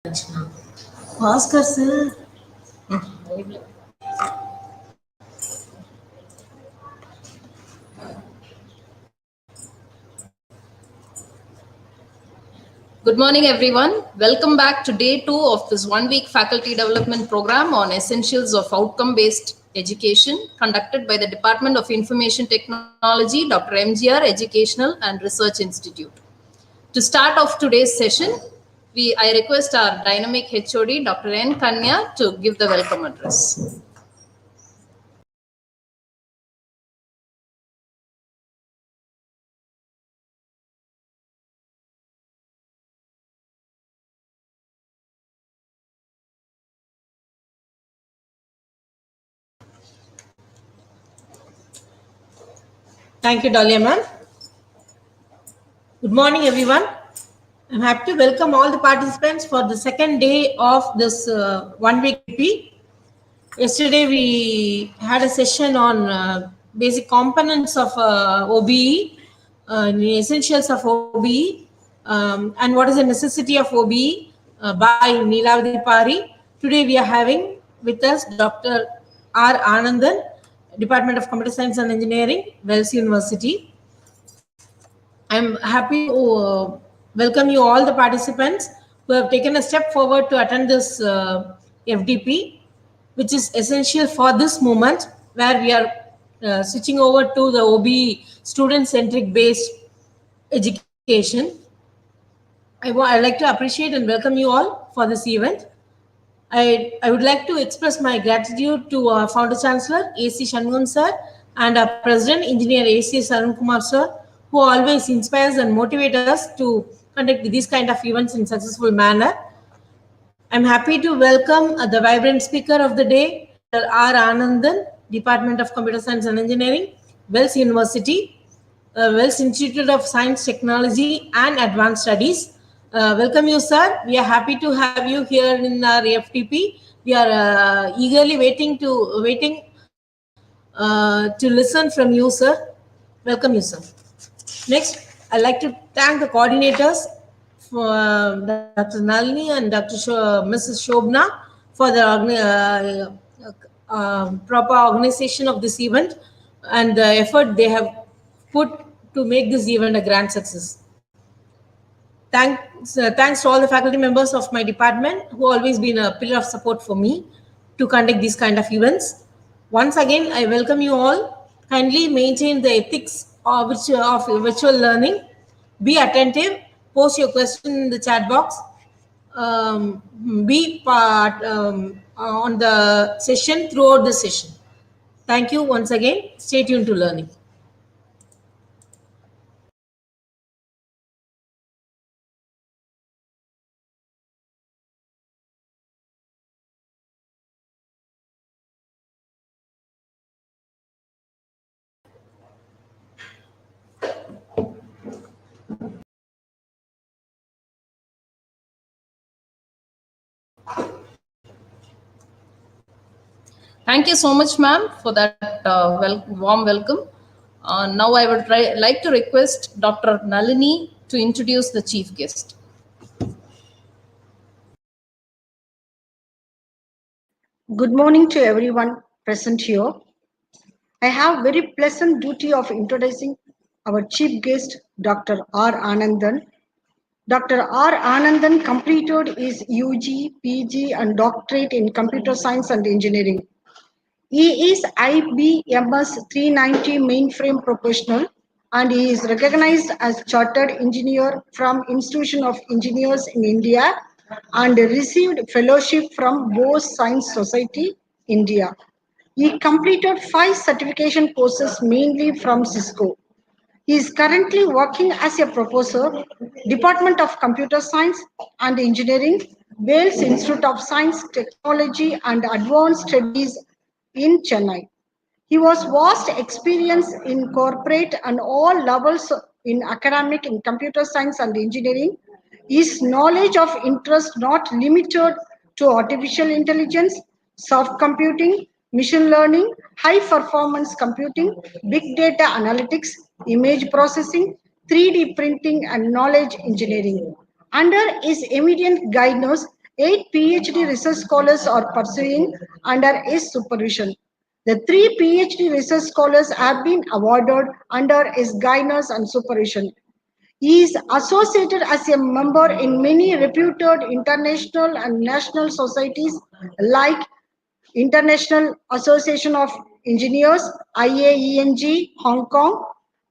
Oscar sir. Good morning, everyone. Welcome back to day 2 of this one-week faculty development program on essentials of outcome-based education conducted by the Department of Information Technology, Dr. MGR Educational and Research Institute. To start off today's session, I request our dynamic HOD, Dr.N.Kanya, to give the welcome address. Thank you, Dahlia ma'am. Good morning, everyone. I'm happy to welcome all the participants for the second day of this one-week EP. Yesterday, we had a session on basic components of OBE, the essentials of OBE, and what is the necessity of OBE by Neelavadi Pari. Today, we are having with us Dr. R. Anandan, Department of Computer Science and Engineering, Wells University. I'm happy to welcome you all the participants who have taken a step forward to attend this FDP, which is essential for this moment where we are switching over to the OBE student-centric based education. I'd like to appreciate and welcome you all for this event. I would like to express my gratitude to our Founder Chancellor, A.C. Shanmugam sir, and our President, Engineer A.C. Sarun Kumar sir, who always inspires and motivates us to conduct these kind of events in successful manner. I'm happy to welcome the vibrant speaker of the day, Dr. R. Anandan, Department of Computer Science and Engineering, Wells University, Wells Institute of Science, Technology and Advanced Studies. Welcome you, sir. We are happy to have you here in our FTP. We are eagerly waiting to listen from you, sir. Welcome you, sir. Next, I'd like to thank the coordinators, for Dr. Nalini and Mrs.S.Shobana for the proper organization of this event and the effort they have put to make this event a grand success. Thanks to all the faculty members of my department who always been a pillar of support for me to conduct these kind of events. Once again, I welcome you all. Kindly maintain the ethics of virtual learning. Be attentive. Post your question in the chat box. Be part on the session throughout the session. Thank you once again. Stay tuned to learning. Thank you so much, ma'am, for that warm welcome. Now I would like to request Dr. Nalini to introduce the chief guest. Good morning to everyone present here. I have very pleasant duty of introducing our chief guest, Dr. R. Anandan. Dr. R. Anandan completed his UG, PG and doctorate in computer science and engineering. He is IBMS 390 mainframe professional and he is recognized as chartered engineer from Institution of Engineers in India and received fellowship from Bose Science Society, India. He completed 5 certification courses mainly from Cisco. He is currently working as a professor, Department of Computer Science and Engineering, Wales Institute of Science, Technology and Advanced Studies in Chennai. He was vast experience in corporate and all levels in academic in computer science and engineering. His knowledge of interest not limited to artificial intelligence, soft computing, machine learning, high performance computing, big data analytics, image processing, 3D printing and knowledge engineering. Under his immediate guidance, 8 PhD research scholars are pursuing under his supervision. The 3 PhD research scholars have been awarded under his guidance and supervision. He is associated as a member in many reputed international and national societies like International Association of Engineers, IAENG, Hong Kong,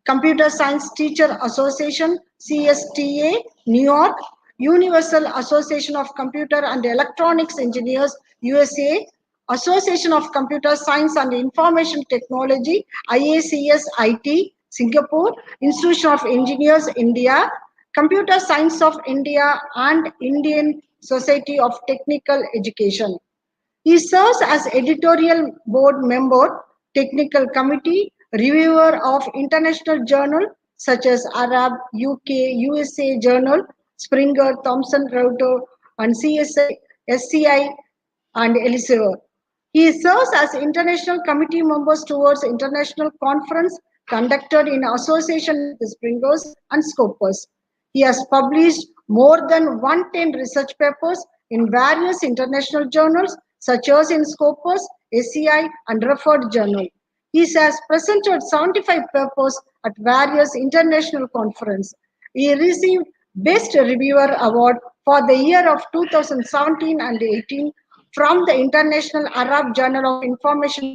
Computer Science Teacher Association, CSTA, New York, Universal Association of Computer and Electronics Engineers, USA, Association of Computer Science and Information Technology, IACS IT, Singapore, Institution of Engineers, India, Computer Science of India, and Indian Society of Technical Education. He serves as editorial board member, technical committee, reviewer of international journals such as Arab, UK, USA Journal, Springer, Thomson Reuters, and SCI, and Elsevier. He serves as international committee members towards international conference conducted in association with Springers and Scopus. He has published more than 110 research papers in various international journals such as in Scopus, SCI, and referred journal. He has presented 75 papers at various international conferences. He received Best Reviewer Award for the year of 2017 and 18 from the International Arab Journal of Information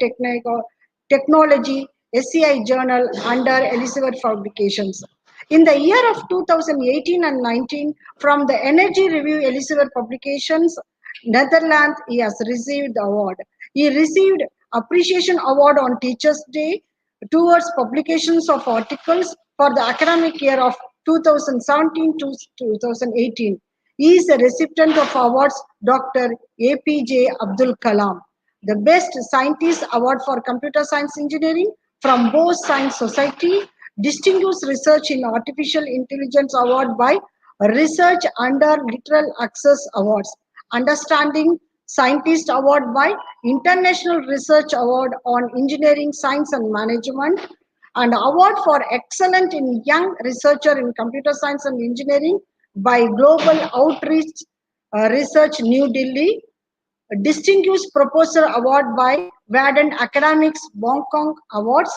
Technology, SCI Journal under Elsevier Publications. In the year of 2018 and 19, from the Energy Review Elsevier Publications, Netherlands, he has received the award. He received Appreciation Award on Teachers' Day towards publications of articles for the academic year of 2017 to 2018. He is a recipient of awards Dr. APJ Abdul Kalam, the Best Scientist Award for Computer Science Engineering from Bose Science Society, Distinguished Research in Artificial Intelligence Award by Research Under Literal Access Awards, Understanding Scientist Award by International Research Award on Engineering, Science and Management, and Award for Excellent in Young Researcher in Computer Science and Engineering by Global Outreach Research New Delhi, Distinguished Professor Award by Wadden Academics Hong Kong Awards,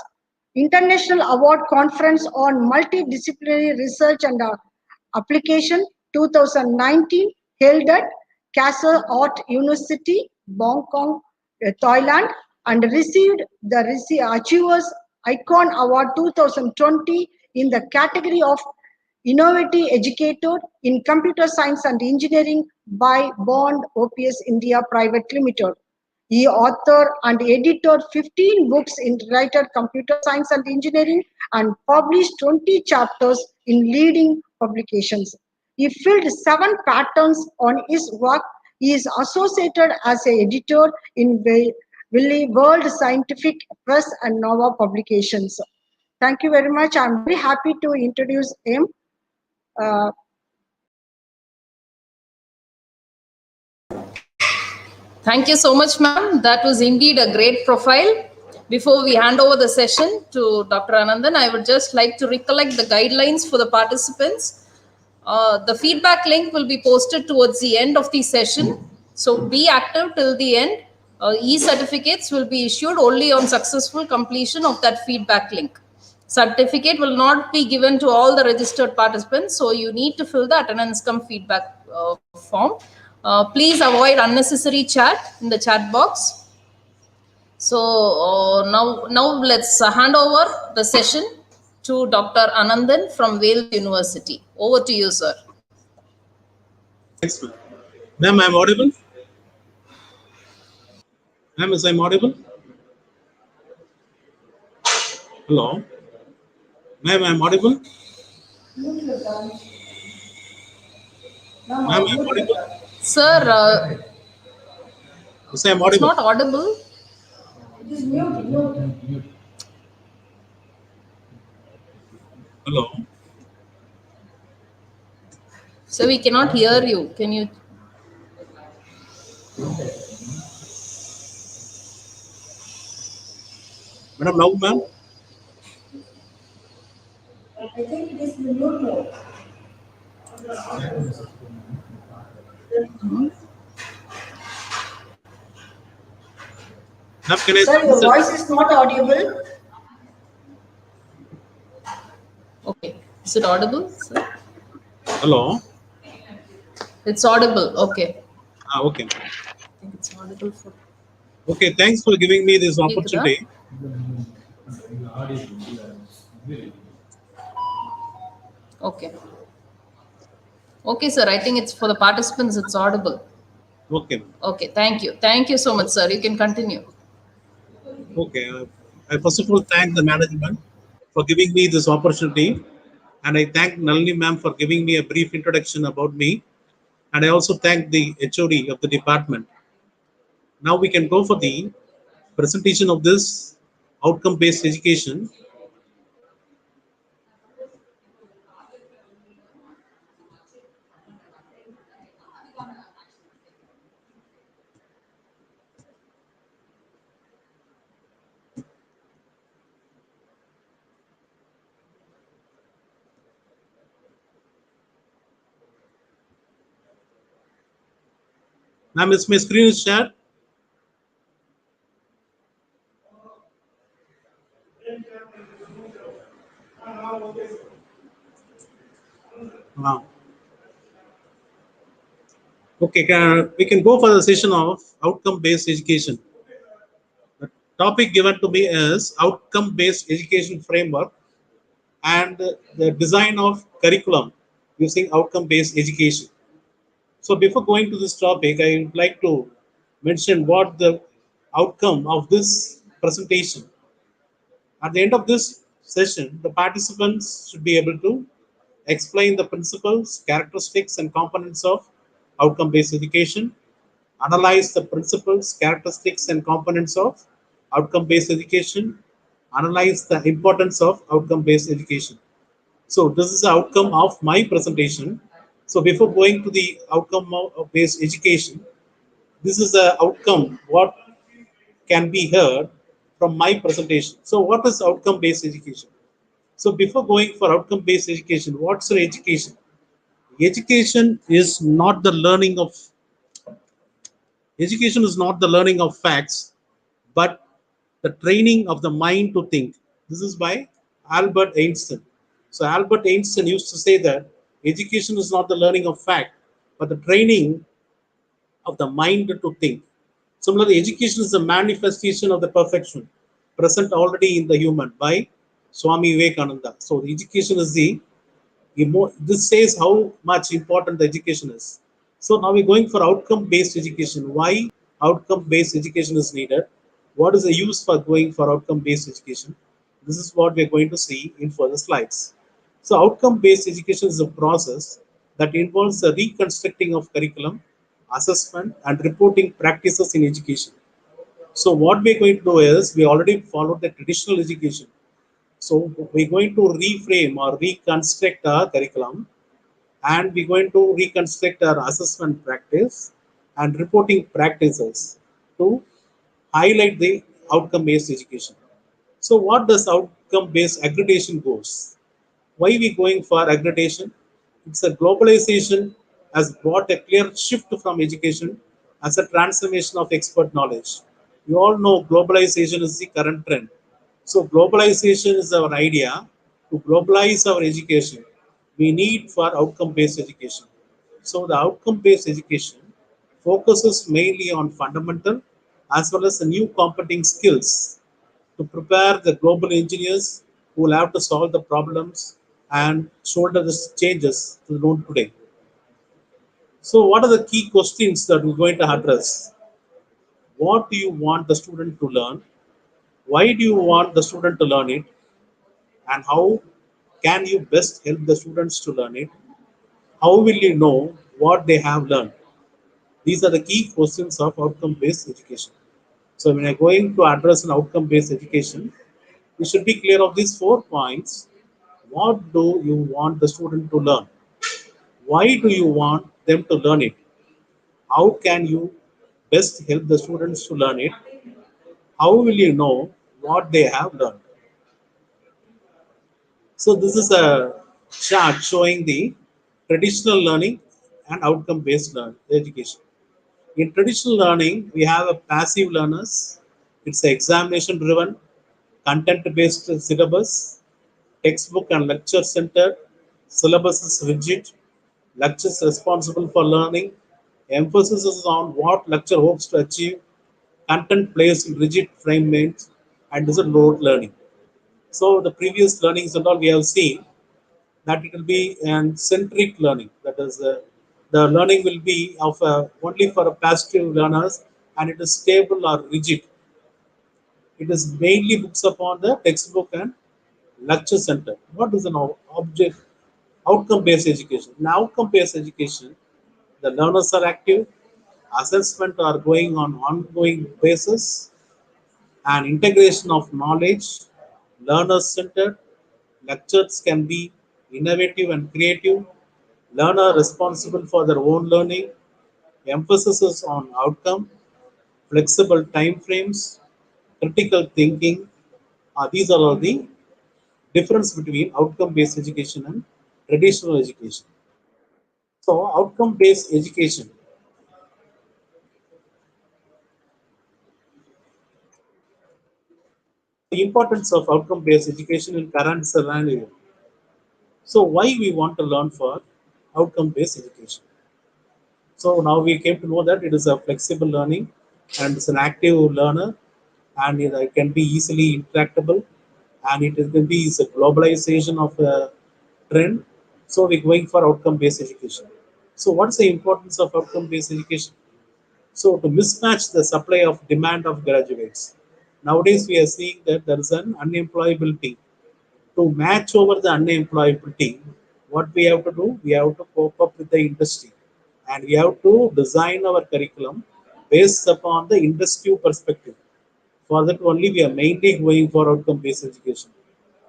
International Award Conference on Multidisciplinary Research and Application 2019 held at Casa Art University, Bangkok, Thailand, and received the Achievers Icon Award 2020 in the category of Innovative Educator in Computer Science and Engineering by Bond OPS India Private Limited. He authored and edited 15 books in related computer science and engineering and published 20 chapters in leading publications. He filled 7 patents on his work. He is associated as an editor in World Scientific Press and Nova Publications. Thank you very much. I'm very happy to introduce him. Thank you so much, ma'am. That was indeed a great profile. Before we hand over the session to Dr. Anandan, I would just like to recollect the guidelines for the participants. The feedback link will be posted towards the end of the session. So be active till the end. E-certificates will be issued only on successful completion of that feedback link. Certificate will not be given to all the registered participants. So you need to fill the attendance cum feedback form. Please avoid unnecessary chat in the chat box. So now let's hand over the session to Dr. Anandan from Wales University. Over to you, sir. Thanks, ma'am. Ma'am, I'm audible? Ma'am, is I'm audible? Hello? Ma'am, I'm audible? Ma'am, I'm audible? Sir, Yes, I'm it's audible. not audible. Hello? So we cannot hear you. Can you? Madam, now, ma'am? I think it is the mute mode. Ma'am, can I Sir, start your this? voice is not audible. Okay. Is it audible, sir? Hello. It's audible. Okay. Okay. I think it's audible for. Okay. Thanks for giving me this கேக்குதா? opportunity. Okay. Okay, sir. I think it's for the participants, it's audible. Okay. Okay, thank you. Thank you so much, sir. You can continue. Okay. I first of all thank the management for giving me this opportunity, and I thank Nalini ma'am for giving me a brief introduction about me, and I also thank the HOD of the department. Now we can go for the presentation of this outcome-based education. Ma'am, is my screen is shared? Wow. Okay, we can go for the session of outcome-based education. The topic given to me is outcome-based education framework and the design of curriculum using outcome-based education. So before going to this topic, I would like to mention what the outcome of this presentation. At the end of this session, the participants should be able to explain the principles, characteristics, and components of outcome-based education, analyze the principles, characteristics, and components of outcome-based education, analyze the importance of outcome-based education. So this is the outcome of my presentation. So before going to the outcome-based education, this is the outcome what can be heard from my presentation. So what is outcome-based education? So before going for outcome-based education, what's your education? Education is not the learning of Education is not the learning of facts, but the training of the mind to think. This is by Albert Einstein. So Albert Einstein used to say that education is not the learning of fact, but the training of the mind to think. Similarly, education is the manifestation of the perfection present already in the human by Swami Vivekananda. So the education is the this says how much important the education is. So now we're going for outcome-based education. Why outcome-based education is needed? What is the use for going for outcome-based education? This is what we're going to see in further slides. So outcome-based education is a process that involves the reconstructing of curriculum, assessment, and reporting practices in education. So what we're going to do is we already followed the traditional education. So we're going to reframe or reconstruct our curriculum, and we're going to reconstruct our assessment practice and reporting practices to highlight the outcome-based education. So what does outcome-based accreditation goes? Why we going for accreditation? It's a globalization has brought a clear shift from education as a transformation of expert knowledge. You all know globalization is the current trend. So globalization is our idea to globalize our education. We need for outcome-based education. So the outcome-based education focuses mainly on fundamental as well as the new competing skills to prepare the global engineers who will have to solve the problems and shoulder the changes to the known today. So, what are the key questions that we're going to address? What do you want the student to learn? Why do you want the student to learn it? And how can you best help the students to learn it? How will you know what they have learned? These are the key questions of outcome based education. So, when I'm going to address an outcome based education, we should be clear of these 4 points. What do you want the student to learn? Why do you want them to learn it? How can you best help the students to learn it? How will you know what they have learned? So this is a chart showing the traditional learning and outcome-based education. In traditional learning, we have a passive learners, It's an examination-driven, content-based syllabus, textbook and lecture centered. Syllabus is rigid. Lectures responsible for learning. Emphasis is on what lecture hopes to achieve. Content plays in rigid frameworks and is a rote learning. So the previous learnings and all we have seen that it will be an centric learning. That is, the learning will be of only for a passive learners, and it is stable or rigid. It is mainly books upon the textbook and lecture center. What is an object outcome-based education? In outcome-based education, the learners are active, assessment are going on ongoing basis, and integration of knowledge, learner-centered. Lectures can be innovative and creative. Learner responsible for their own learning. Emphasis is on outcome, flexible time frames, critical thinking. These are all the difference between outcome-based education and traditional education. So, outcome-based education, the importance of outcome-based education in current scenario. So, why we want to learn for outcome-based education? So now we came to know that it is a flexible learning and it's an active learner, and it can be easily interactable, and it can be is a globalization of a trend. So we're going for outcome-based education. So what's the importance of outcome-based education? So to mismatch the supply of demand of graduates. Nowadays we are seeing that there is an unemployability. To match over the unemployability, what we have to do, we have to cope up with the industry, and we have to design our curriculum based upon the industry perspective. For that only, we are mainly going for outcome-based education.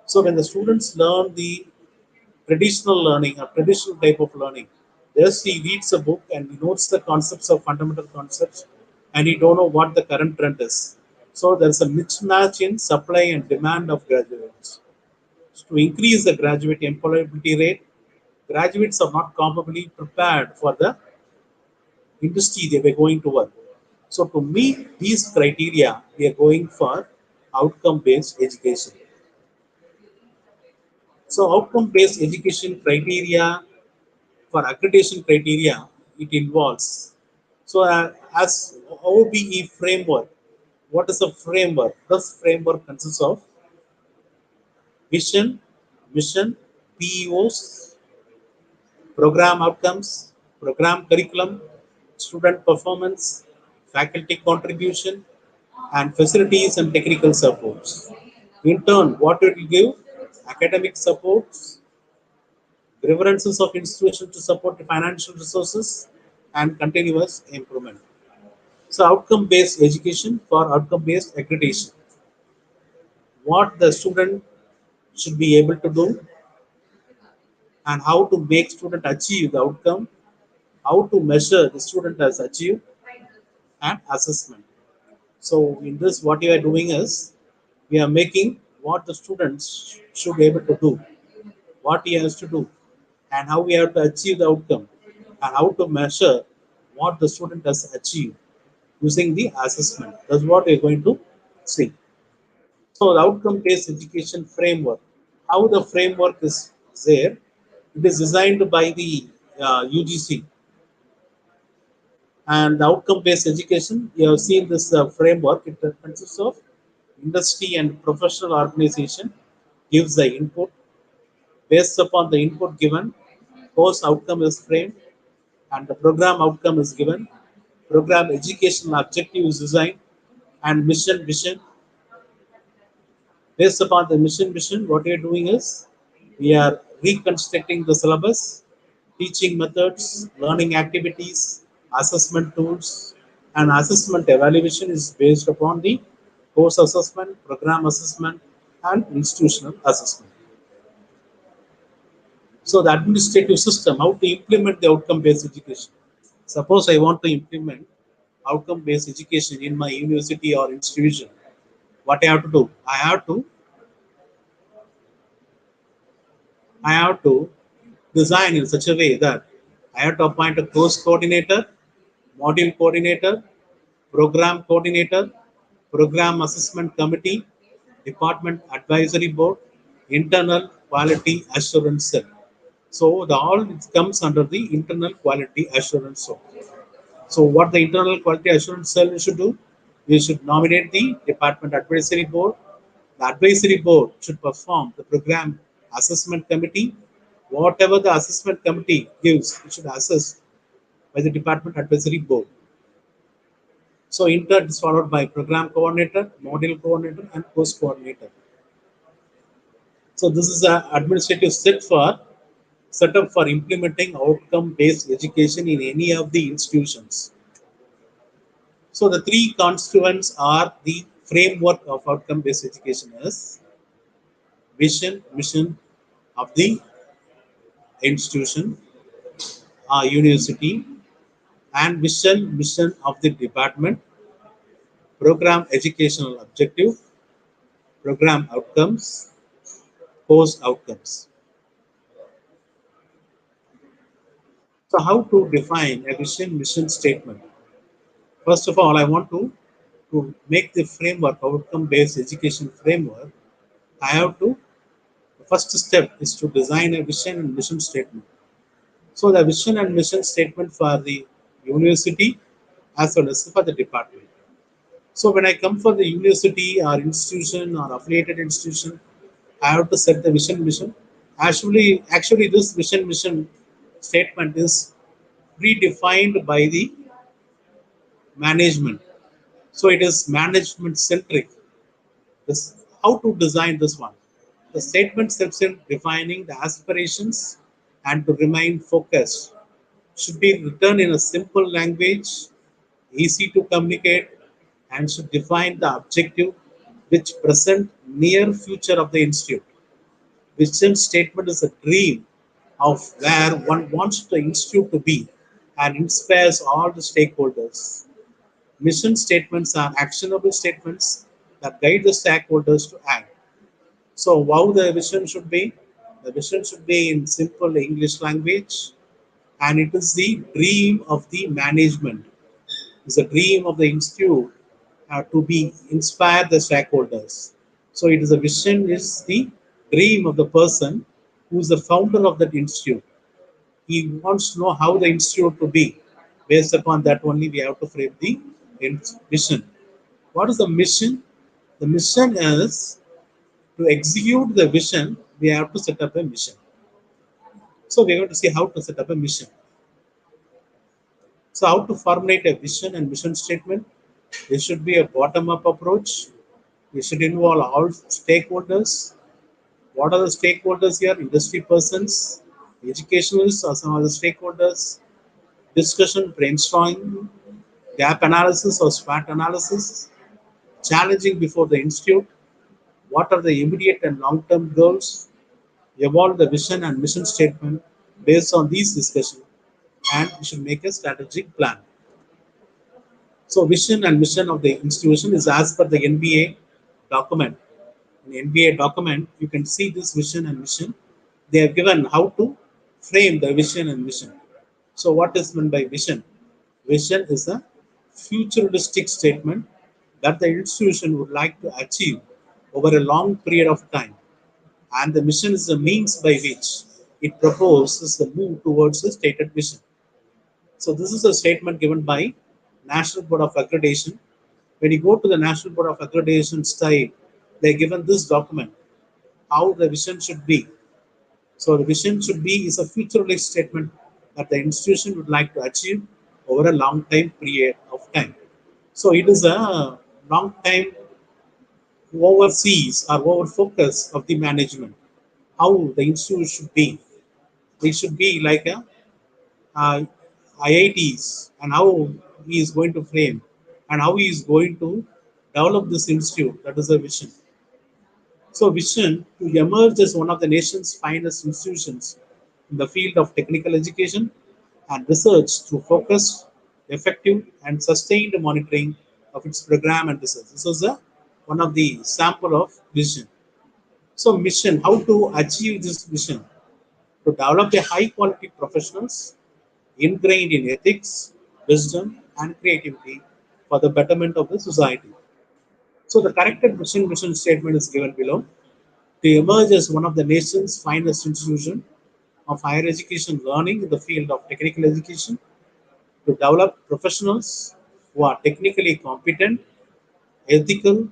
So when the students learn the traditional learning or traditional type of learning, just he reads a book and he notes the concepts of fundamental concepts, and he don't know what the current trend is. So there's a mismatch in supply and demand of graduates. To increase the graduate employability rate, graduates are not comfortably prepared for the industry they were going to work. So to meet these criteria, we are going for outcome-based education. So outcome-based education criteria for accreditation criteria, it involves. So as OBE framework, what is a framework? This framework consists of vision, mission, PEOs, program outcomes, program curriculum, student performance, faculty contribution, and facilities and technical supports. In turn, what it will give? Academic supports, preferences of institutions to support the financial resources, and continuous improvement. So, outcome-based education for outcome-based accreditation. What the student should be able to do, and how to make student achieve the outcome, how to measure the student has achieved, and assessment. So in this, what you are doing is we are making what the students should be able to do, what he has to do, and how we have to achieve the outcome, and how to measure what the student has achieved using the assessment. That's what we are going to see. So the outcome-based education framework, how the framework is there, it is designed by the UGC, and the outcome-based education, you have seen this framework. It consists of industry and professional organization gives the input. Based upon the input given, course outcome is framed, and the program outcome is given. Program educational objective is designed, and mission vision. Based upon the mission vision, what we are doing is we are reconstructing the syllabus, teaching methods, learning activities, assessment tools, and assessment evaluation is based upon the course assessment, program assessment, and institutional assessment. So the administrative system, how to implement the outcome-based education. Suppose I want to implement outcome-based education in my university or institution. What I have to do? I have to design in such a way that I have to appoint a course coordinator, module coordinator, program coordinator, Program Assessment Committee, Department Advisory Board, Internal Quality Assurance Cell. So the all comes under the Internal Quality Assurance Cell. So what the Internal Quality Assurance Cell should do? We should nominate the Department Advisory Board. The Advisory Board should perform the Program Assessment Committee. Whatever the assessment committee gives, it should assess by the Department Advisory Board. So intern is followed by Program Coordinator, Module Coordinator, and Course Coordinator. So this is an administrative setup for implementing outcome-based education in any of the institutions. So the three constituents are the framework of outcome-based education is vision, mission of the institution, university, and vision, mission of the department, program educational objective, program outcomes, course outcomes. So how to define a vision, mission statement? First of all, I want to make the framework, outcome-based education framework, I have to, the first step is to design a vision and mission statement. So the vision and mission statement for the university as well as for the department. So when I come for the university or institution or affiliated institution, I have to set the vision mission. Actually, this vision mission statement is predefined by the management. So it is management centric. This how to design this one. The statement steps in defining the aspirations and to remain focused should be written in a simple language, easy to communicate, and should define the objective which present near future of the institute. Vision statement is a dream of where one wants the institute to be and inspires all the stakeholders. Mission statements are actionable statements that guide the stakeholders to act. So, how the vision should be? The vision should be in simple English language, and it is the dream of the management. It's the dream of the institute to be inspire the stakeholders. So, it is a vision is the dream of the person who is the founder of that institute. He wants to know how the institute to be. Based upon that only, we have to frame the vision. What is the mission? The mission is to execute the vision, we have to set up a mission. So we're going to see how to set up a mission. So how to formulate a vision and mission statement? There should be a bottom-up approach. We should involve all stakeholders. What are the stakeholders here? Industry persons, educationalists are some of the stakeholders. Discussion, brainstorming, gap analysis or SWOT analysis, challenging before the institute. What are the immediate and long-term goals? Evolve the vision and mission statement based on these discussions, and we should make a strategic plan. So vision and mission of the institution is as per the NBA document. In NBA document, you can see this vision and mission. They have given how to frame the vision and mission. So what is meant by vision? Vision is a futuristic statement that the institution would like to achieve over a long period of time, and the mission is the means by which it proposes the move towards the stated vision. So this is a statement given by National Board of Accreditation. When you go to the National Board of Accreditation site, they're given this document, how the vision should be. So the vision should be is a futuristic statement that the institution would like to achieve over a long time period of time. So it is a long time overseas or over focus of the management, how the institute should be. They should be like a IITs, and how he is going to frame and how he is going to develop this institute. That is a vision. So, vision to emerge as one of the nation's finest institutions in the field of technical education and research through focused, effective, and sustained monitoring of its program and research. This is one of the sample of vision. So, mission, how to achieve this vision? To develop a high quality professionals ingrained in ethics, wisdom, and creativity for the betterment of the society. So the corrected mission statement is given below. To emerge as one of the nation's finest institutions of higher education learning in the field of technical education, to develop professionals who are technically competent, ethical,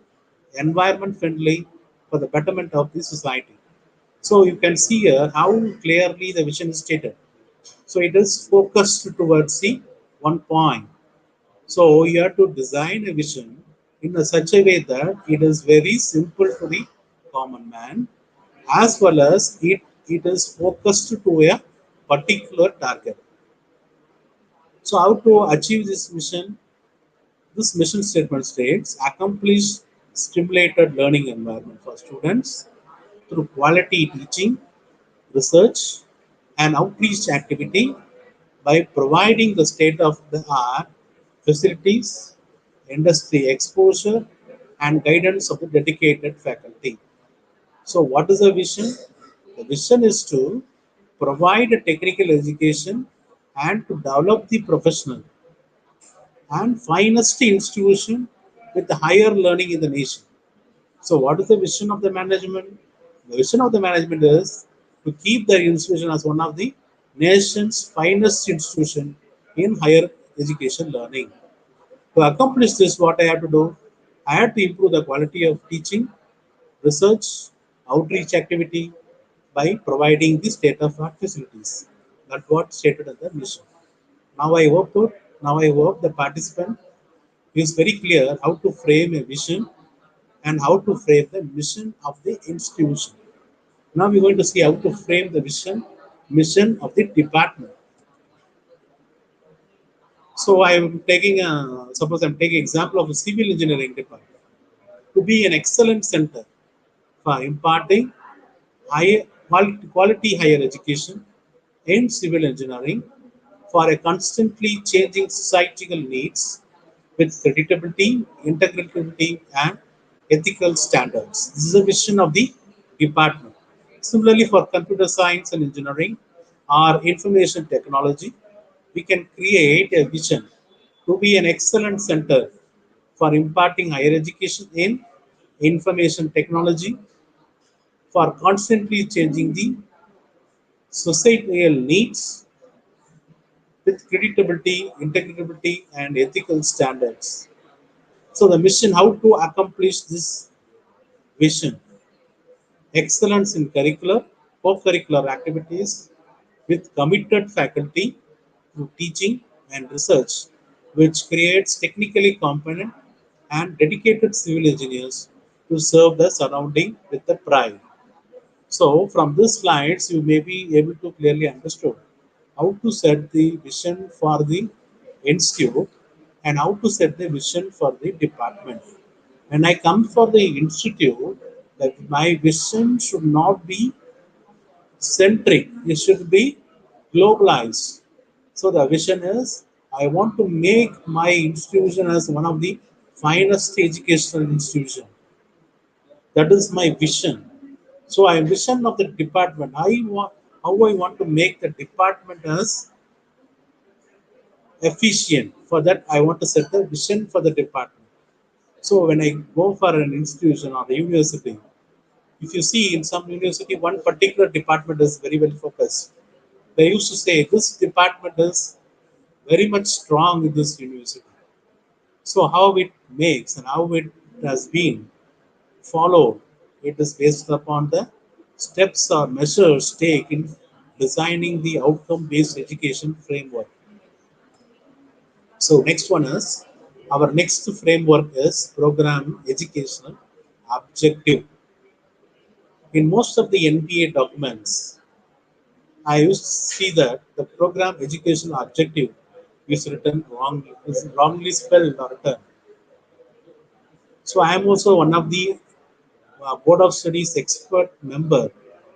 environment friendly for the betterment of the society. So you can see here how clearly the vision is stated. So it is focused towards the one point. So you have to design a vision in a such a way that it is very simple to the common man, as well as it is focused to a particular target. So how to achieve this mission? This mission statement states accomplish stimulated learning environment for students through quality teaching, research, and outreach activity by providing the state of the art facilities, industry exposure, and guidance of the dedicated faculty. So, what is the vision? The vision is to provide a technical education and to develop the professional and finest institution with the higher learning in the nation. So, what is the vision of the management? The vision of the management is to keep the institution as one of the nation's finest institution in higher education learning. To accomplish this, what I have to do? I have to improve the quality of teaching, research, outreach activity by providing the state-of-art facilities. That's what stated in the mission. Now I hope the participant is very clear how to frame a vision and how to frame the mission of the institution. Now we're going to see how to frame the mission of the department. So suppose I'm taking example of a civil engineering department to be an excellent center for imparting high quality higher education in civil engineering for a constantly changing societal needs with creditability, integrity, and ethical standards. This is the vision of the department. Similarly, for computer science and engineering or information technology, we can create a vision to be an excellent center for imparting higher education in information technology for constantly changing the societal needs with credibility, integrity, and ethical standards. So the mission, how to accomplish this vision? Excellence in curricular, co-curricular activities with committed faculty through teaching and research, which creates technically competent and dedicated civil engineers to serve the surrounding with the pride. So from these slides, you may be able to clearly understand how to set the vision for the institute and how to set the vision for the department. When I come for the institute, that my vision should not be centric; it should be globalized. So the vision is I want to make my institution as one of the finest educational institution. That is my vision. So I vision of the department. I want how I want to make the department as efficient. For that, I want to set the vision for the department. So when I go for an institution or a university, if you see in some university, one particular department is very well focused. They used to say this department is very much strong in this university. So how it makes and how it has been followed, it is based upon the steps or measures taken in designing the outcome-based education framework. So next one is our next framework is program educational objective. In most of the NBA documents, I used to see that the program educational objective is written wrongly, is wrongly spelled or written. So I am also one of the Board of Studies expert member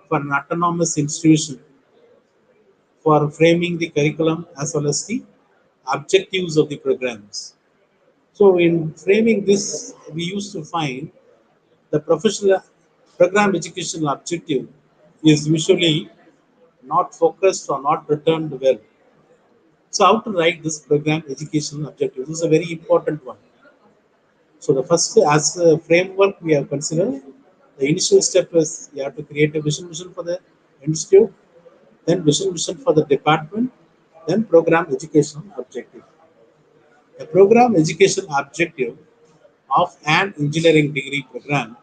for an autonomous institution for framing the curriculum as well as the objectives of the programs. So in framing this, we used to find the professional program educational objective is usually not focused or not returned well. So how to write this program educational objective? This is a very important one. So the first, as a framework, we have considered the initial step is you have to create a vision for the institute, then vision for the department, then program education objective. A program education objective of an engineering degree program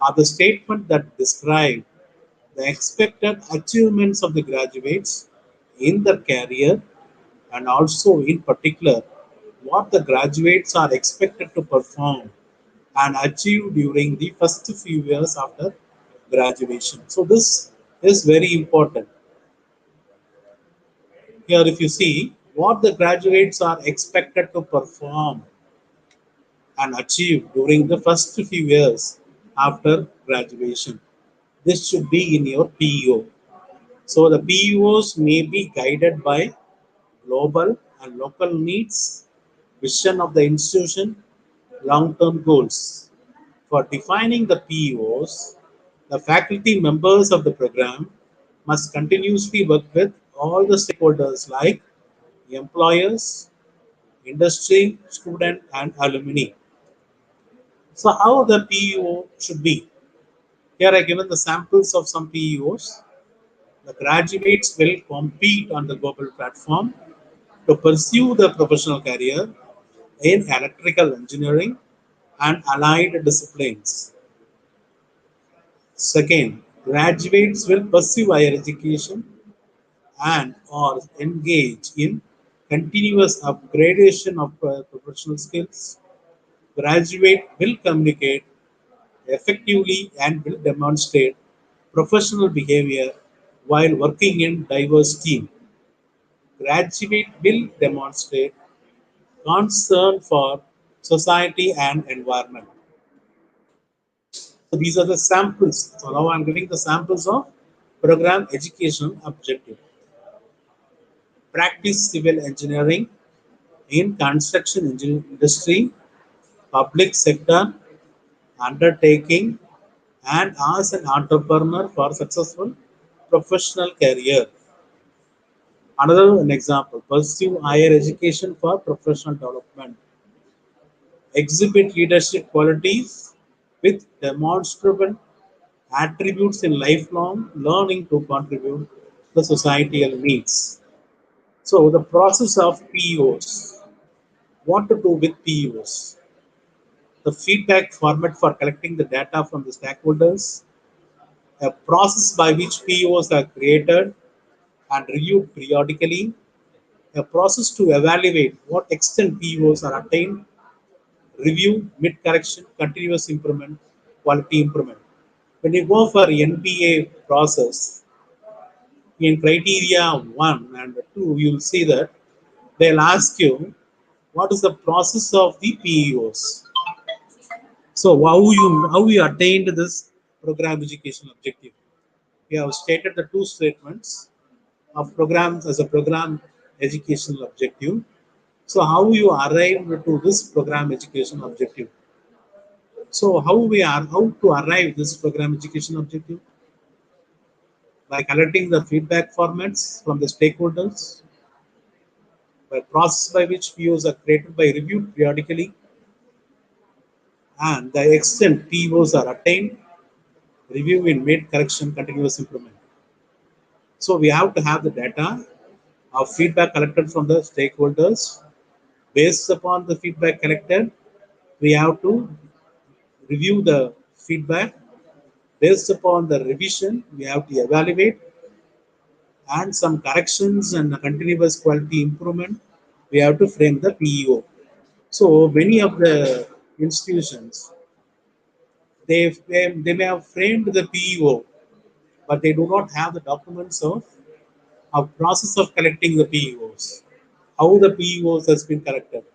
are the statement that describe the expected achievements of the graduates in their career, and also in particular what the graduates are expected to perform and achieve during the first few years after graduation. So this is very important. Here if you see what the graduates are expected to perform and achieve during the first few years after graduation. This should be in your PEO. So the PEOs may be guided by global and local needs, vision of the institution, long-term goals. For defining the PEOs, the faculty members of the program must continuously work with all the stakeholders like employers, industry, student, and alumni. So how the PEO should be? Here I given the samples of some PEOs. The graduates will compete on the global platform to pursue their professional career in electrical engineering and allied disciplines. Second, graduates will pursue higher education and or engage in continuous upgradation of professional skills. Graduate will communicate effectively and will demonstrate professional behavior while working in diverse team. Graduate will demonstrate concern for society and environment. So these are the samples. So now I'm giving the samples of program education objective. Practice civil engineering in construction industry, public sector, undertaking, and as an entrepreneur for successful professional career. Another an example, pursue higher education for professional development. Exhibit leadership qualities with demonstrable attributes in lifelong learning to contribute to societal needs. So the process of PEOs, what to do with PEOs? The feedback format for collecting the data from the stakeholders, a process by which PEOs are created and reviewed periodically, a process to evaluate what extent PEOs are attained, review, mid correction, continuous improvement, quality improvement. When you go for NBA process, in criteria 1 and 2, you'll see that they'll ask you what is the process of the PEOs. So how you attained this program education objective? We have stated the two statements of programs as a program educational objective. So how you arrived to this program education objective? So how to arrive this program education objective? By collecting the feedback formats from the stakeholders, by process by which POs are created by reviewed periodically, and the extent POs are attained, review in made correction, continuous improvement. So we have to have the data of feedback collected from the stakeholders. Based upon the feedback collected, we have to review the feedback. Based upon the revision, we have to evaluate and some corrections and continuous quality improvement. We have to frame the PEO. So many of the institutions they may have framed the PEO, but they do not have the documents of process of collecting the PEOs, how the PEOs has been collected.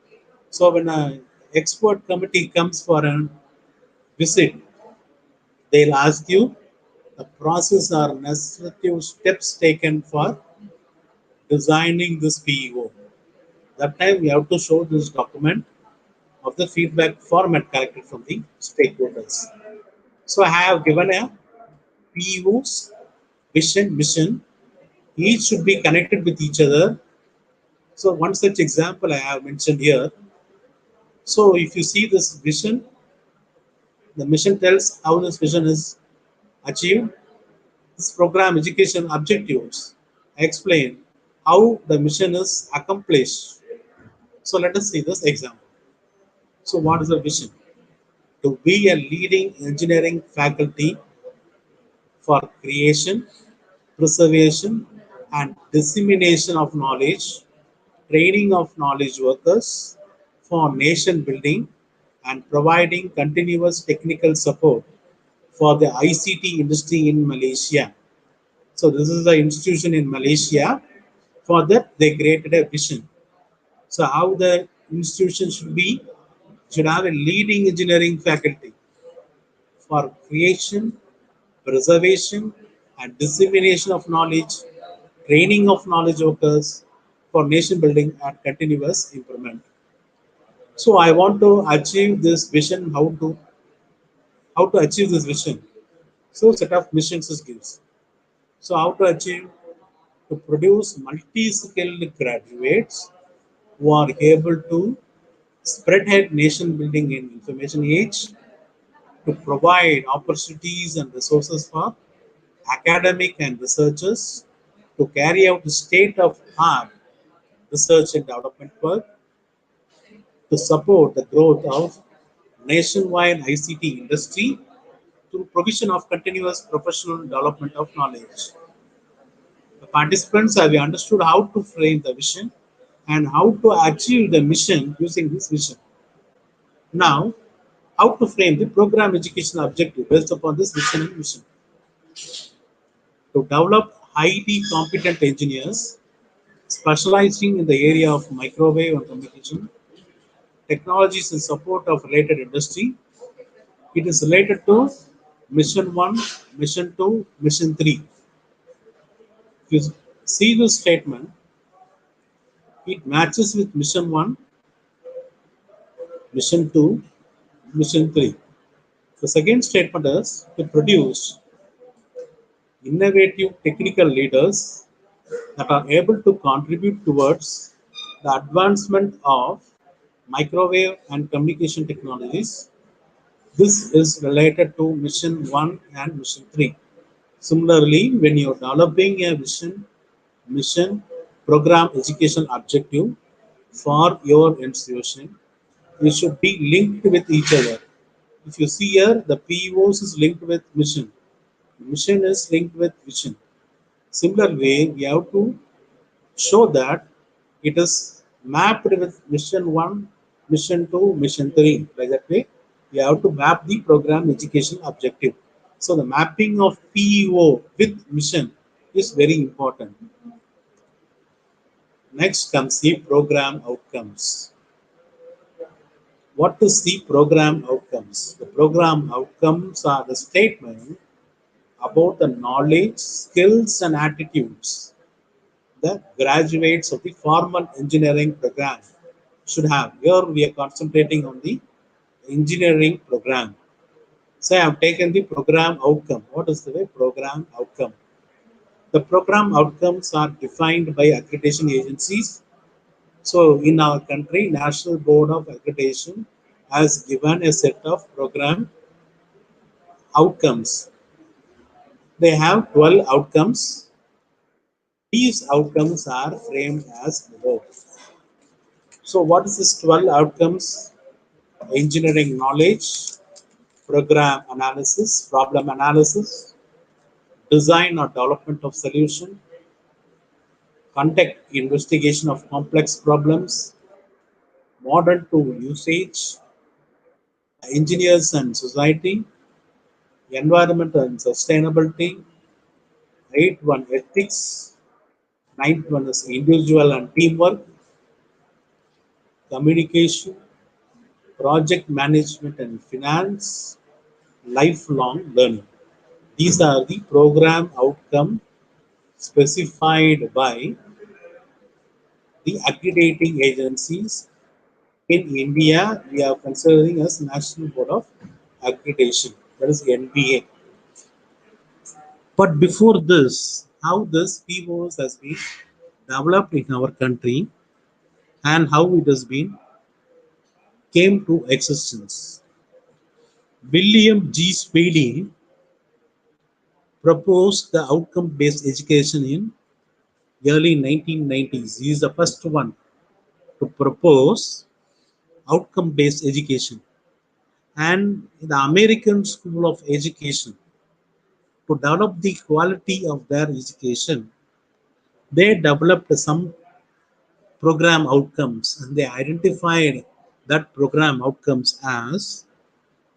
So when an expert committee comes for a visit, they'll ask you the process or necessary steps taken for designing this PEO. That time we have to show this document of the feedback format collected from the stakeholders. So I have given a PEOs, vision, mission. Each should be connected with each other. So one such example I have mentioned here. So if you see this vision, the mission tells how this vision is achieved. This program education objectives explain how the mission is accomplished. So let us see this example. So what is the vision? To be a leading engineering faculty for creation, preservation, and dissemination of knowledge, training of knowledge workers for nation building, and providing continuous technical support for the ICT industry in Malaysia. So this is the institution in Malaysia. For that, they created a vision. So how the institution should have a leading engineering faculty for creation, preservation, and dissemination of knowledge, training of knowledge workers for nation building and continuous improvement. So I want to achieve this vision. How to achieve this vision? So set of missions is gives. So how to achieve? To produce multi-skilled graduates who are able to spread nation building in information age, to provide opportunities and resources for academic and researchers to carry out state of art research and development work, to support the growth of nationwide ICT industry through provision of continuous professional development of knowledge. The participants have understood how to frame the vision and how to achieve the mission using this vision. Now, how to frame the program education objective based upon this vision and mission. To develop highly competent engineers specializing in the area of microwave and communication technologies in support of related industry. It is related to mission 1, mission 2, mission 3. If you see this statement, it matches with mission 1, mission 2, mission 3. The second statement is to produce innovative technical leaders that are able to contribute towards the advancement of microwave and communication technologies. This is related to mission 1 and mission 3. Similarly, when you're developing a vision, mission, program, education objective for your institution, it should be linked with each other. If you see here, the POs is linked with mission. Mission is linked with vision. Similar way, we have to show that it is mapped with mission 1, mission 2, mission 3. Like that way, we have to map the program education objective. So the mapping of PEO with mission is very important. Next comes the program outcomes. What is the program outcomes? The program outcomes are the statement about the knowledge, skills, and attitudes the graduates of the formal engineering program should have. Here we are concentrating on the engineering program. So I have taken the program outcome. What is the program outcome? The program outcomes are defined by accreditation agencies. So in our country, National Board of Accreditation has given a set of program outcomes. They have 12 outcomes. These outcomes are framed as below. So what is this 12 outcomes? Engineering knowledge, program analysis, problem analysis, design or development of solution, conduct investigation of complex problems, modern tool usage, engineers and society, environment and sustainability, eighth one ethics, ninth one is individual and teamwork, communication, project management and finance, lifelong learning. These are the program outcome specified by the accrediting agencies. In India, we are considering as National Board of Accreditation, that is NBA. But before this, how this POs has been developed in our country and how it has been came to existence. William G. Spady proposed the outcome-based education in early 1990s. He is the first one to propose outcome-based education. And the American School of Education, to develop the quality of their education, they developed some program outcomes and they identified that program outcomes as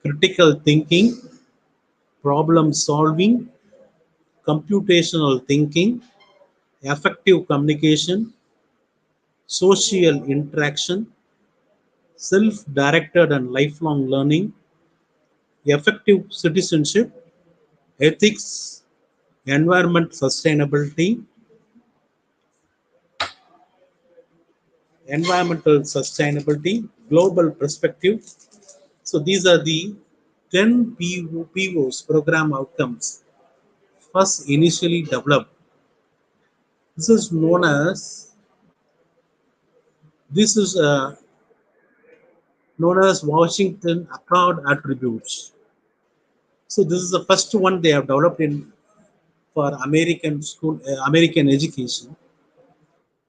critical thinking, problem solving, computational thinking, effective communication, social interaction, self directed and lifelong learning, effective citizenship, ethics, environment sustainability, environmental sustainability, global perspective. So these are the 10 POs, program outcomes, first initially developed. This is known as this is known as Washington Accord attributes. So this is the first one they have developed in for American school, American education,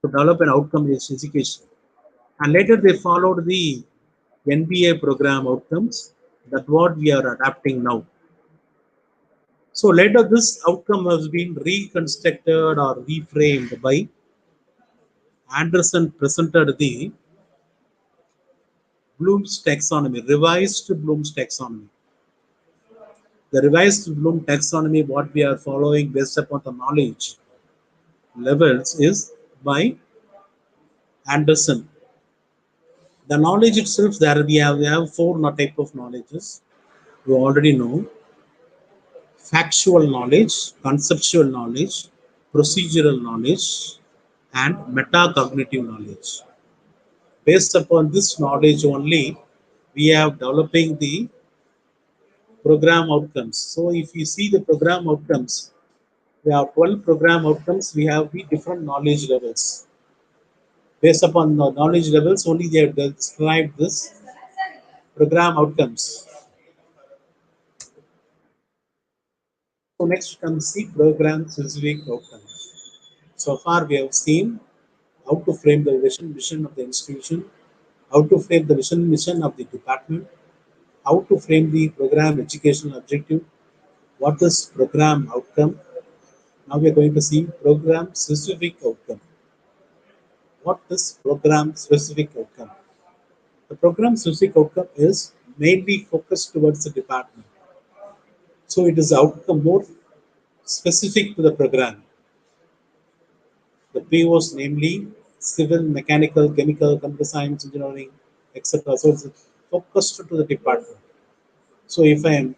to develop an outcome-based education. And later they followed the NBA program outcomes. That's what we are adapting now. So later this outcome has been reconstructed or reframed by Anderson presented the Bloom's taxonomy, revised Bloom's taxonomy. The revised Bloom taxonomy, what we are following based upon the knowledge levels, is by Anderson. The knowledge itself, there we have four type of knowledges. You already know: factual knowledge, conceptual knowledge, procedural knowledge, and metacognitive knowledge. Based upon this knowledge only, we have developing the program outcomes. So if you see the program outcomes, we have 12 program outcomes. We have the different knowledge levels. Based upon the knowledge levels, only they have described this program outcomes. So next comes the program specific outcomes. So far we have seen how to frame the vision of the institution, how to frame the mission of the department, how to frame the program educational objective, what is program outcome. Now we are going to see program specific outcome. What is program specific outcome? The program specific outcome is mainly focused towards the department. So it is outcome more specific to the program. The POs, namely civil, mechanical, chemical, computer science, engineering, etc. So it's focused to the department. So if I am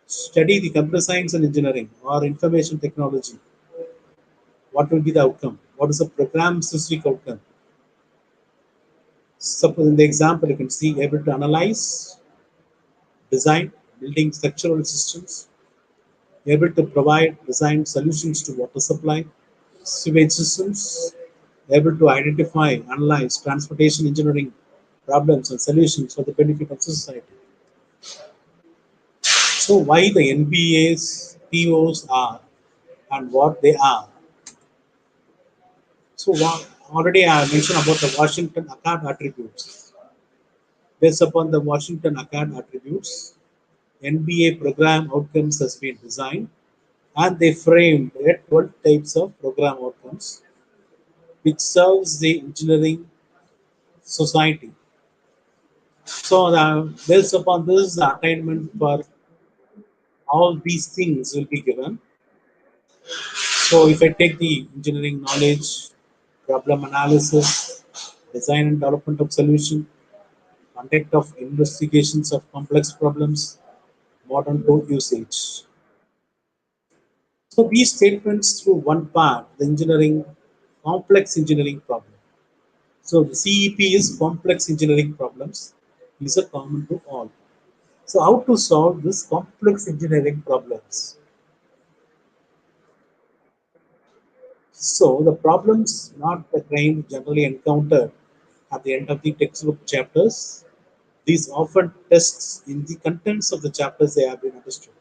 study the computer science and engineering or information technology, what will be the outcome? What is the program specific outcome? Suppose in the example, you can see able to analyze, design, building structural systems, able to provide design solutions to water supply, sewage systems, able to identify, analyze transportation engineering problems and solutions for the benefit of society. So why the NBA's POs are and what they are. So already I mentioned about the Washington Accord attributes. Based upon the Washington Accord attributes, NBA program outcomes has been designed and they framed 12 types of program outcomes which serves the engineering society. So based upon this, the attainment for all these things will be given. So if I take the engineering knowledge, problem analysis, design and development of solution, conduct of investigations of complex problems, modern tool usage. So these statements through one part, the engineering, complex engineering problem. So the CEP is complex engineering problems, is a common to all. So how to solve this complex engineering problems? So the problems not the kind generally encountered at the end of the textbook chapters. These often tests in the contents of the chapters they have been understood.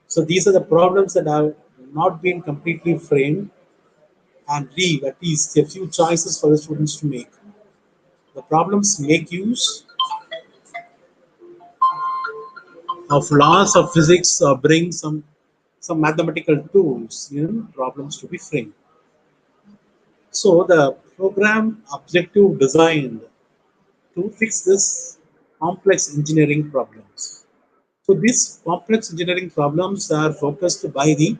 So these are the problems that have not been completely framed and leave at least a few choices for the students to make. The problems make use of laws of physics or bring some mathematical tools in problems to be framed. So the program objective designed to fix this complex engineering problems. So these complex engineering problems are focused by the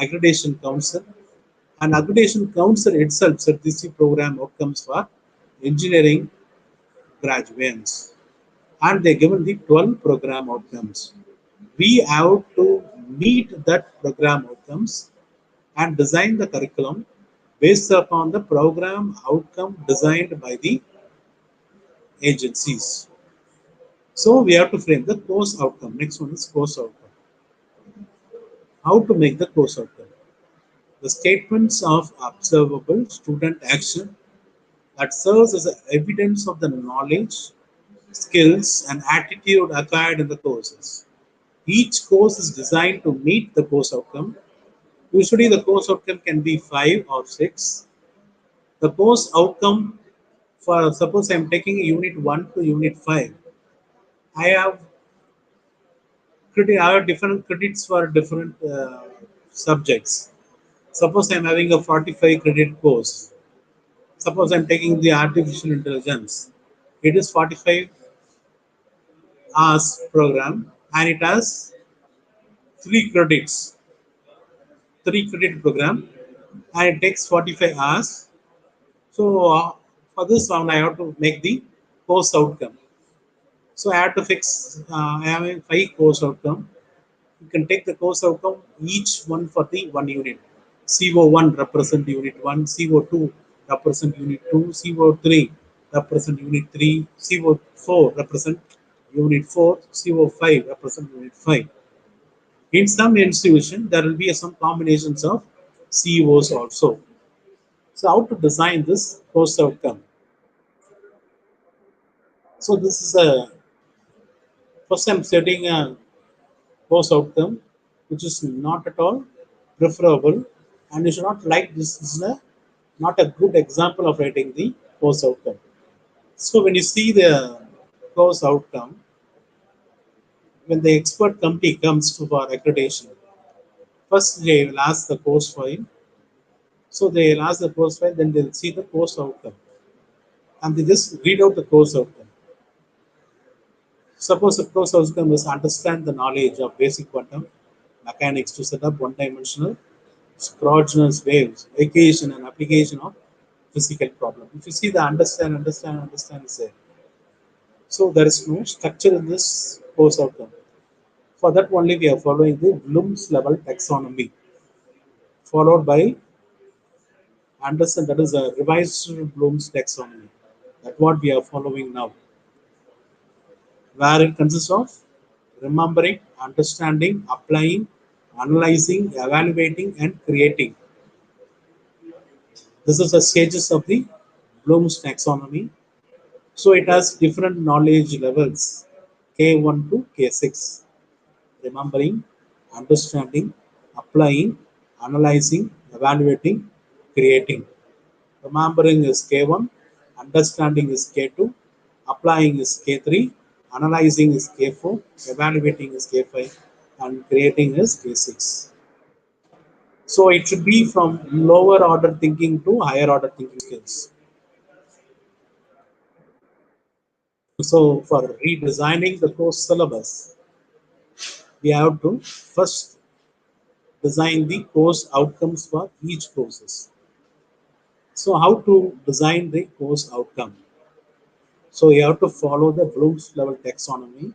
accreditation council, and accreditation council itself set the program outcomes for engineering graduates, and they given the 12 program outcomes. We have to meet that program outcomes and design the curriculum based upon the program outcome designed by the agencies. So we have to frame the course outcome. Next one is course outcome. How to make the course outcome? The statements of observable student action that serves as evidence of the knowledge, skills, and attitude acquired in the courses. Each course is designed to meet the course outcome. Usually, the course outcome can be 5 or 6. The course outcome for suppose I'm taking unit 1 to unit 5. I have I have different credits for different subjects. Suppose I'm having a 45 credit course. Suppose I'm taking the artificial intelligence. It is 45 hours program and it has 3 credits, 3 credit program, and it takes 45 hours. So for this one, I have to make the course outcome. So I have to fix. I have a 5 course outcome. You can take the course outcome each one for the 1 unit. CO1 represent unit 1, CO2 represent unit 2, CO3 represent unit 3, CO4 represent unit 4, CO5 represent unit 5. In some institution, there will be some combinations of COs also. So how to design this course outcome? So this is a first I'm setting a course outcome which is not at all preferable, and you should not like this. This is not a good example of writing the course outcome. So when you see the course outcome, when the expert committee comes to for accreditation, first they will ask the course file. So they will ask the course file, then they'll see the course outcome, and they just read out the course outcome. Suppose the course outcome is understand the knowledge of basic quantum mechanics to set up one-dimensional Scrodiner's waves, equation and application of physical problem. If you see the understand is there. So there is no structure in this course outcome. For that only we are following the Bloom's level taxonomy, followed by understand, that is a revised Bloom's taxonomy. That's what we are following now, where it consists of remembering, understanding, applying, analyzing, evaluating, and creating. This is the stages of the Bloom's taxonomy. So it has different knowledge levels, K1 to K6. Remembering, understanding, applying, analyzing, evaluating, creating. Remembering is K1, understanding is K2, applying is K3, analyzing is K4, evaluating is K5, and creating is K6. So it should be from lower order thinking to higher order thinking skills. So for redesigning the course syllabus, we have to first design the course outcomes for each courses. So how to design the course outcome? So you have to follow the Bloom's level taxonomy.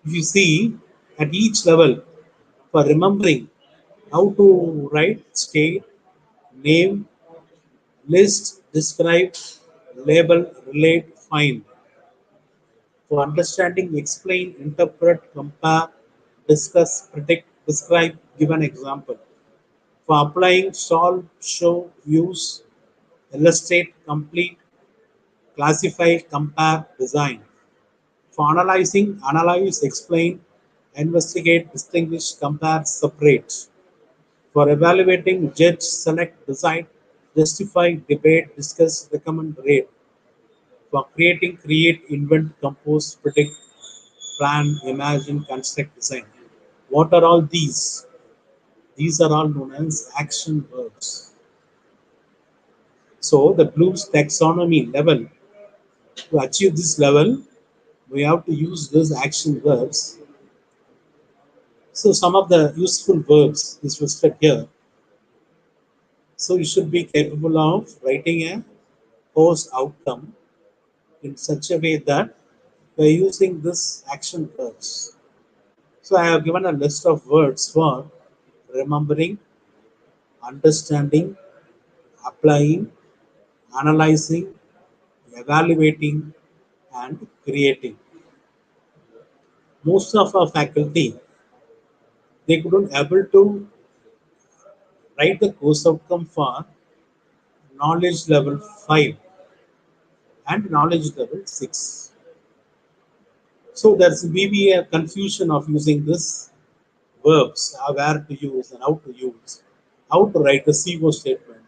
If you see at each level, for remembering how to write, state, name, list, describe, label, relate, find. For understanding, explain, interpret, compare, discuss, predict, describe, give an example. For applying, solve, show, use, illustrate, complete, classify, compare, design. For analyzing, analyze, explain, investigate, distinguish, compare, separate. For evaluating, judge, select, decide, justify, debate, discuss, recommend, rate. For creating, create, invent, compose, predict, plan, imagine, construct, design. What are all these? These are all known as action verbs. So the Bloom's taxonomy level, to achieve this level, we have to use these action verbs. So some of the useful verbs is listed here. So you should be capable of writing a course outcome in such a way that we are using this action verbs. So I have given a list of words for remembering, understanding, applying, analyzing, evaluating, and creating. Most of our faculty, they couldn't able to write the course outcome for knowledge level 5 and knowledge level 6. So there's maybe a confusion of using this verbs, where to use and how to write a CO statement,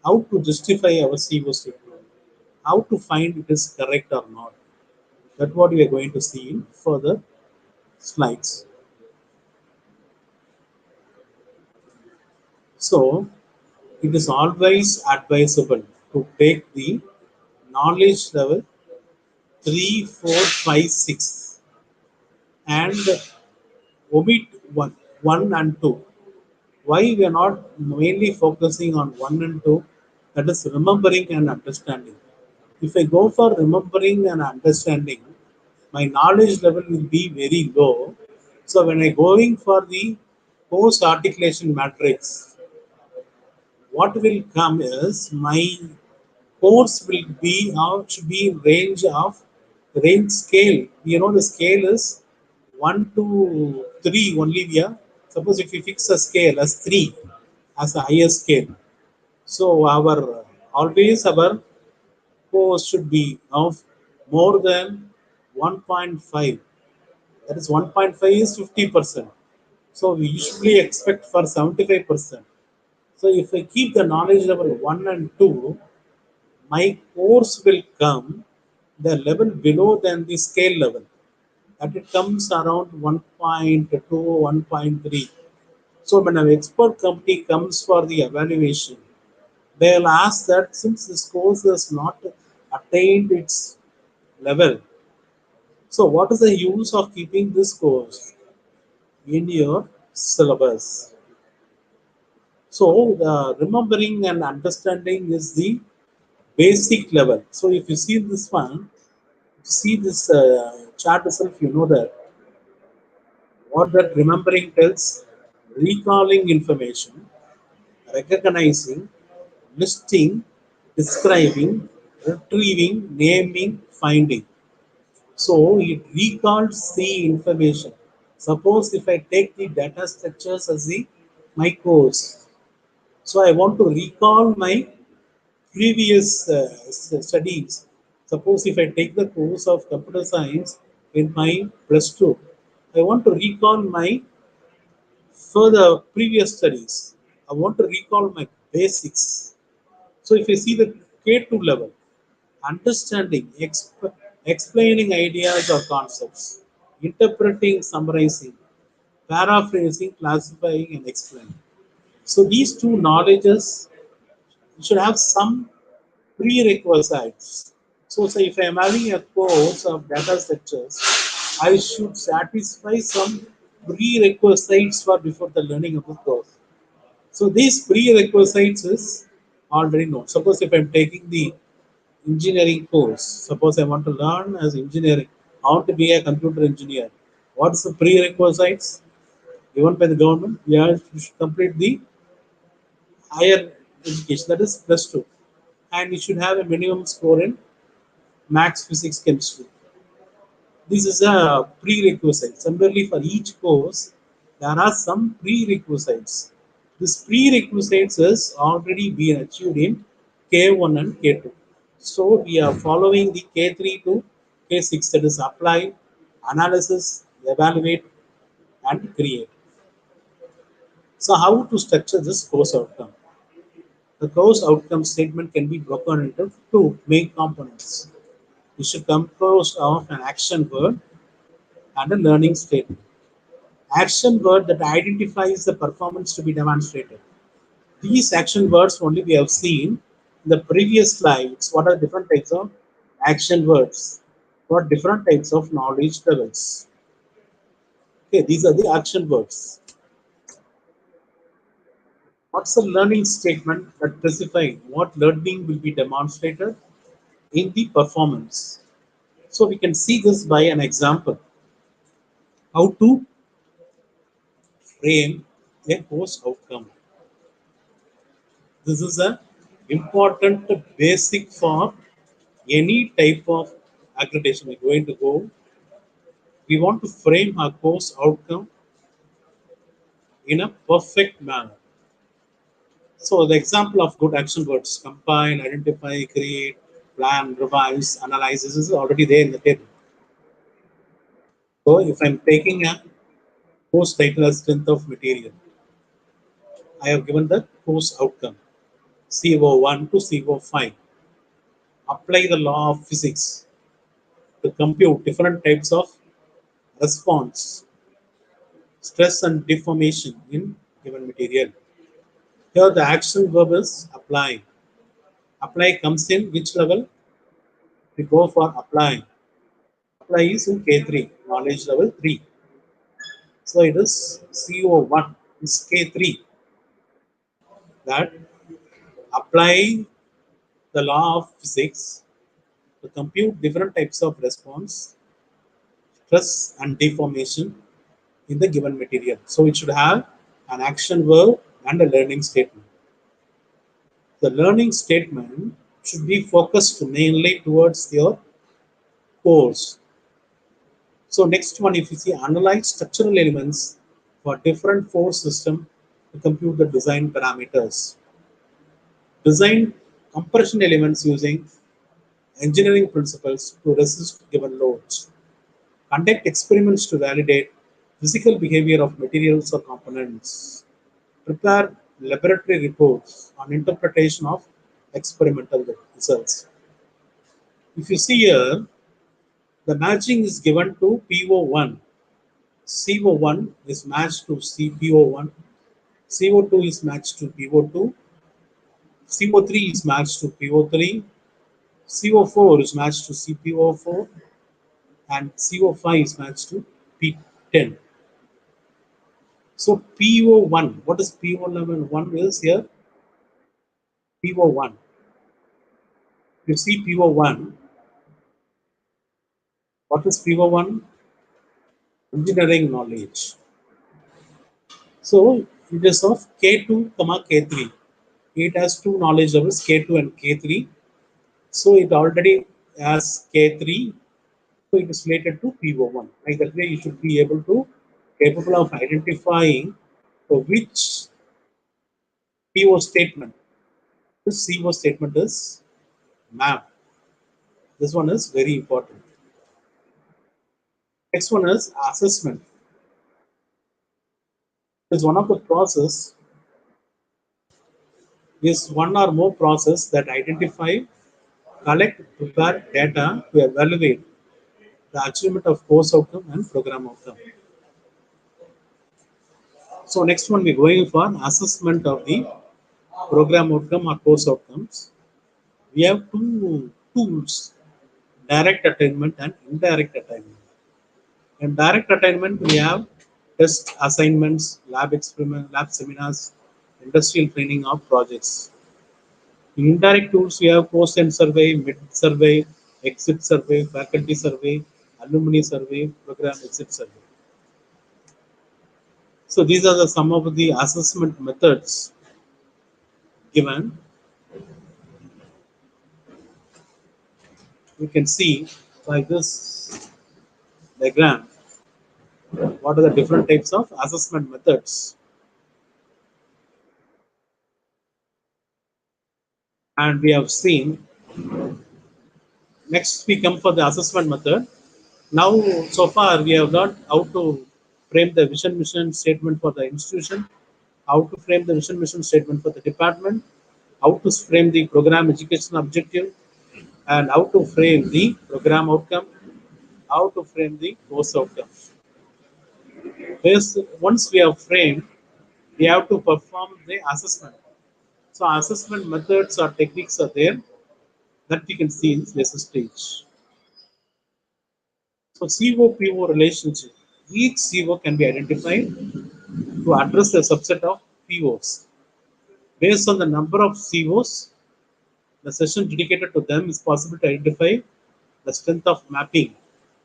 how to justify our CO statement, how to find it is correct or not. That's what we are going to see in further slides. So it is always advisable to take the knowledge level 3, 4, 5, 6 and omit 1 and 2. Why we are not mainly focusing on 1 and 2? That is remembering and understanding. If I go for remembering and understanding, my knowledge level will be very low. So when I going for the post articulation matrix, what will come is my course will be should be in range of range scale. You know the scale is 1 to 3 only. We are suppose if we fix a scale as 3 as a higher scale. So our always our course should be of more than 1.5. That is 1.5 is 50%. So we usually expect for 75%. So if I keep the knowledge level 1 and 2, my course will come the level below than the scale level. That it comes around 1.2, 1.3. So when an expert company comes for the evaluation, they'll ask that since this course has not attained its level, so what is the use of keeping this course in your syllabus? So the remembering and understanding is the basic level. So if you see this one, see this chart itself, you know that what that remembering tells: recalling information, recognizing, listing, describing, retrieving, naming, finding. So it recalls the information. Suppose if I take the data structures as the my course, so I want to recall my previous studies. Suppose if I take the course of computer science in my plus two, I want to recall my further previous studies. I want to recall my basics. So if you see the K2 level, understanding, explaining ideas or concepts, interpreting, summarizing, paraphrasing, classifying, and explaining. So these two knowledges should have some prerequisites. So say if I am having a course of data structures, I should satisfy some prerequisites for before the learning of the course. So these prerequisites is already known. Suppose if I'm taking the engineering course, suppose I want to learn as engineering, I want to be a computer engineer. What's the prerequisites given by the government? Yeah, you should complete the higher education, that is plus two, and you should have a minimum score in maths, physics, chemistry. This is a prerequisite. Similarly, for each course, there are some prerequisites. This prerequisites is already been achieved in K1 and K2. So we are following the K3 to K6, that is apply, analysis, evaluate, and create. So how to structure this course outcome? The course outcome statement can be broken into two main components. It should compose of an action word and a learning statement. Action word that identifies the performance to be demonstrated. These action words only we have seen in the previous slides. What are different types of action words? What different types of knowledge levels? Okay, these are the action words. What's the learning statement that specifies what learning will be demonstrated in the performance? So we can see this by an example. How to frame a course outcome. This is an important basic for any type of accreditation we're going to go. We want to frame our course outcome in a perfect manner. So the example of good action words: compile, identify, create, plan, revise, analyze, this is already there in the table. So if I'm taking a course title as strength of material, I have given the course outcome CO1 to CO5. Apply the law of physics to compute different types of response, stress and deformation in given material. Here the action verb is apply. Apply comes in which level? We go for apply. Apply is in K3, knowledge level 3. So it is CO1 is K3. That applying the law of physics to compute different types of response, stress and deformation in the given material. So it should have an action verb and a learning statement. The learning statement should be focused mainly towards your course. So next one, if you see, analyze structural elements for different force system to compute the design parameters. Design compression elements using engineering principles to resist given loads. Conduct experiments to validate physical behavior of materials or components. Prepare laboratory reports on interpretation of experimental results. If you see here, the matching is given to PO1. CO1 is matched to CPO1. CO2 is matched to PO2. CO3 is matched to PO3. CO4 is matched to CPO4. And CO5 is matched to P10. So PO1, what is PO11? 1 is here PO1. You see PO1, what is PO1? Engineering knowledge. So it is of K2, K3. It has two knowledge levels, K2 and K3. So it already has K3. So it is related to PO1. Like that way, you should be able to capable of identifying which PO statement. This CO statement is map. This one is very important. Next one is assessment. Is one of the process is one or more process that identify, collect, prepare data to evaluate the achievement of course outcome and program outcome. So next one we're going for assessment of the program outcome or course outcomes. We have two tools, direct attainment and indirect attainment. In direct attainment, we have test assignments, lab experiment, lab seminars, industrial training of projects. In indirect tools, we have post-end survey, mid-survey, exit survey, faculty survey, alumni survey, program exit survey. So these are the some of the assessment methods given. You can see by this diagram what are the different types of assessment methods. And we have seen Next, we come for the assessment method. Now, so far, we have learned how to frame the vision mission statement for the institution, how to frame the vision mission statement for the department, how to frame the program education objective, and how to frame the program outcome, how to frame the course outcome. Once we have framed, we have to perform the assessment. So, assessment methods or techniques are there that we can see in this stage. So CO-PO relationship. Each CO can be identified to address a subset of POs. Based on the number of COs, the session dedicated to them is possible to identify the strength of mapping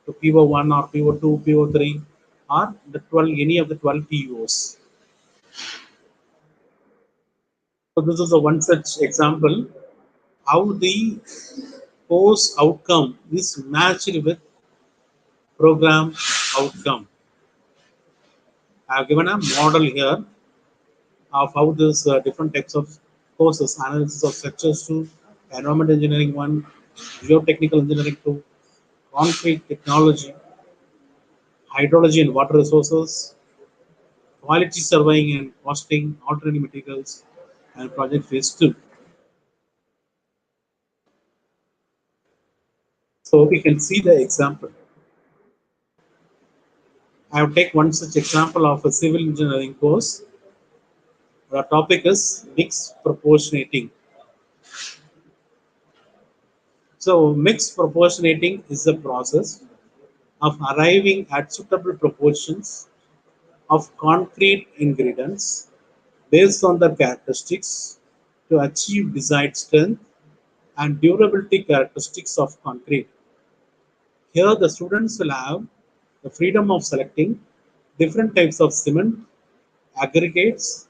to PO1 or PO2, PO3, or the 12, any of the 12 POs. So this is a one such example how the course outcome is matched with program outcome. I have given a model here of how this different types of courses, analysis of structures to environment engineering one, geotechnical engineering two, concrete technology, hydrology and water resources, quality surveying and costing, alternative materials, and project phase two. So we can see the example. I will take one such example of a civil engineering course. The topic is mixed proportionating. So mixed proportionating is the process of arriving at suitable proportions of concrete ingredients based on their characteristics to achieve desired strength and durability characteristics of concrete. Here, the students will have the freedom of selecting different types of cement, aggregates,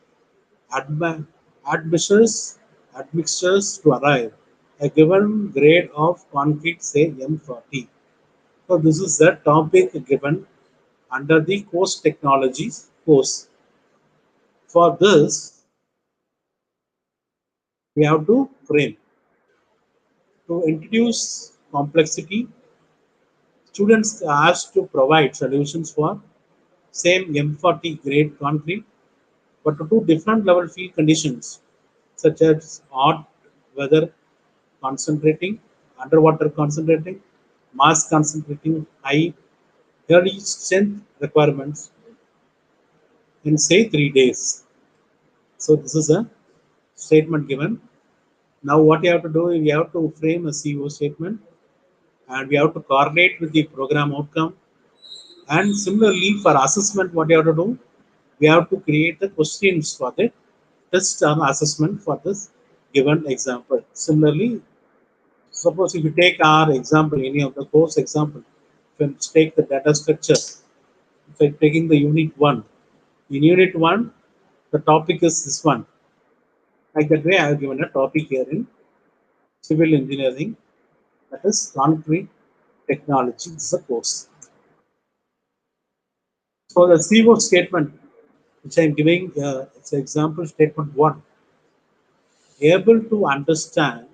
adma- admixtures to arrive a given grade of concrete, say M40. So, this is the topic given under the course technologies course. For this, we have to frame. To introduce complexity, students are asked to provide solutions for same M40 grade concrete, but to do different level field conditions such as hot weather concentrating, underwater concentrating, mass concentrating, high early strength requirements in say 3 days. So this is a statement given. Now what you have to do, we have to frame a CO statement and we have to correlate with the program outcome. And similarly, for assessment, what you have to do, we have to create the questions for the test or assessment for this given example. Similarly, suppose if you take our example, any of the course example, if you take the data structure, if I'm taking the unit one, in unit one, the topic is this one. Like that way, I have given a topic here in civil engineering, that is concrete technology. This is a course. So the CO statement, which I'm giving, it's example statement one, able to understand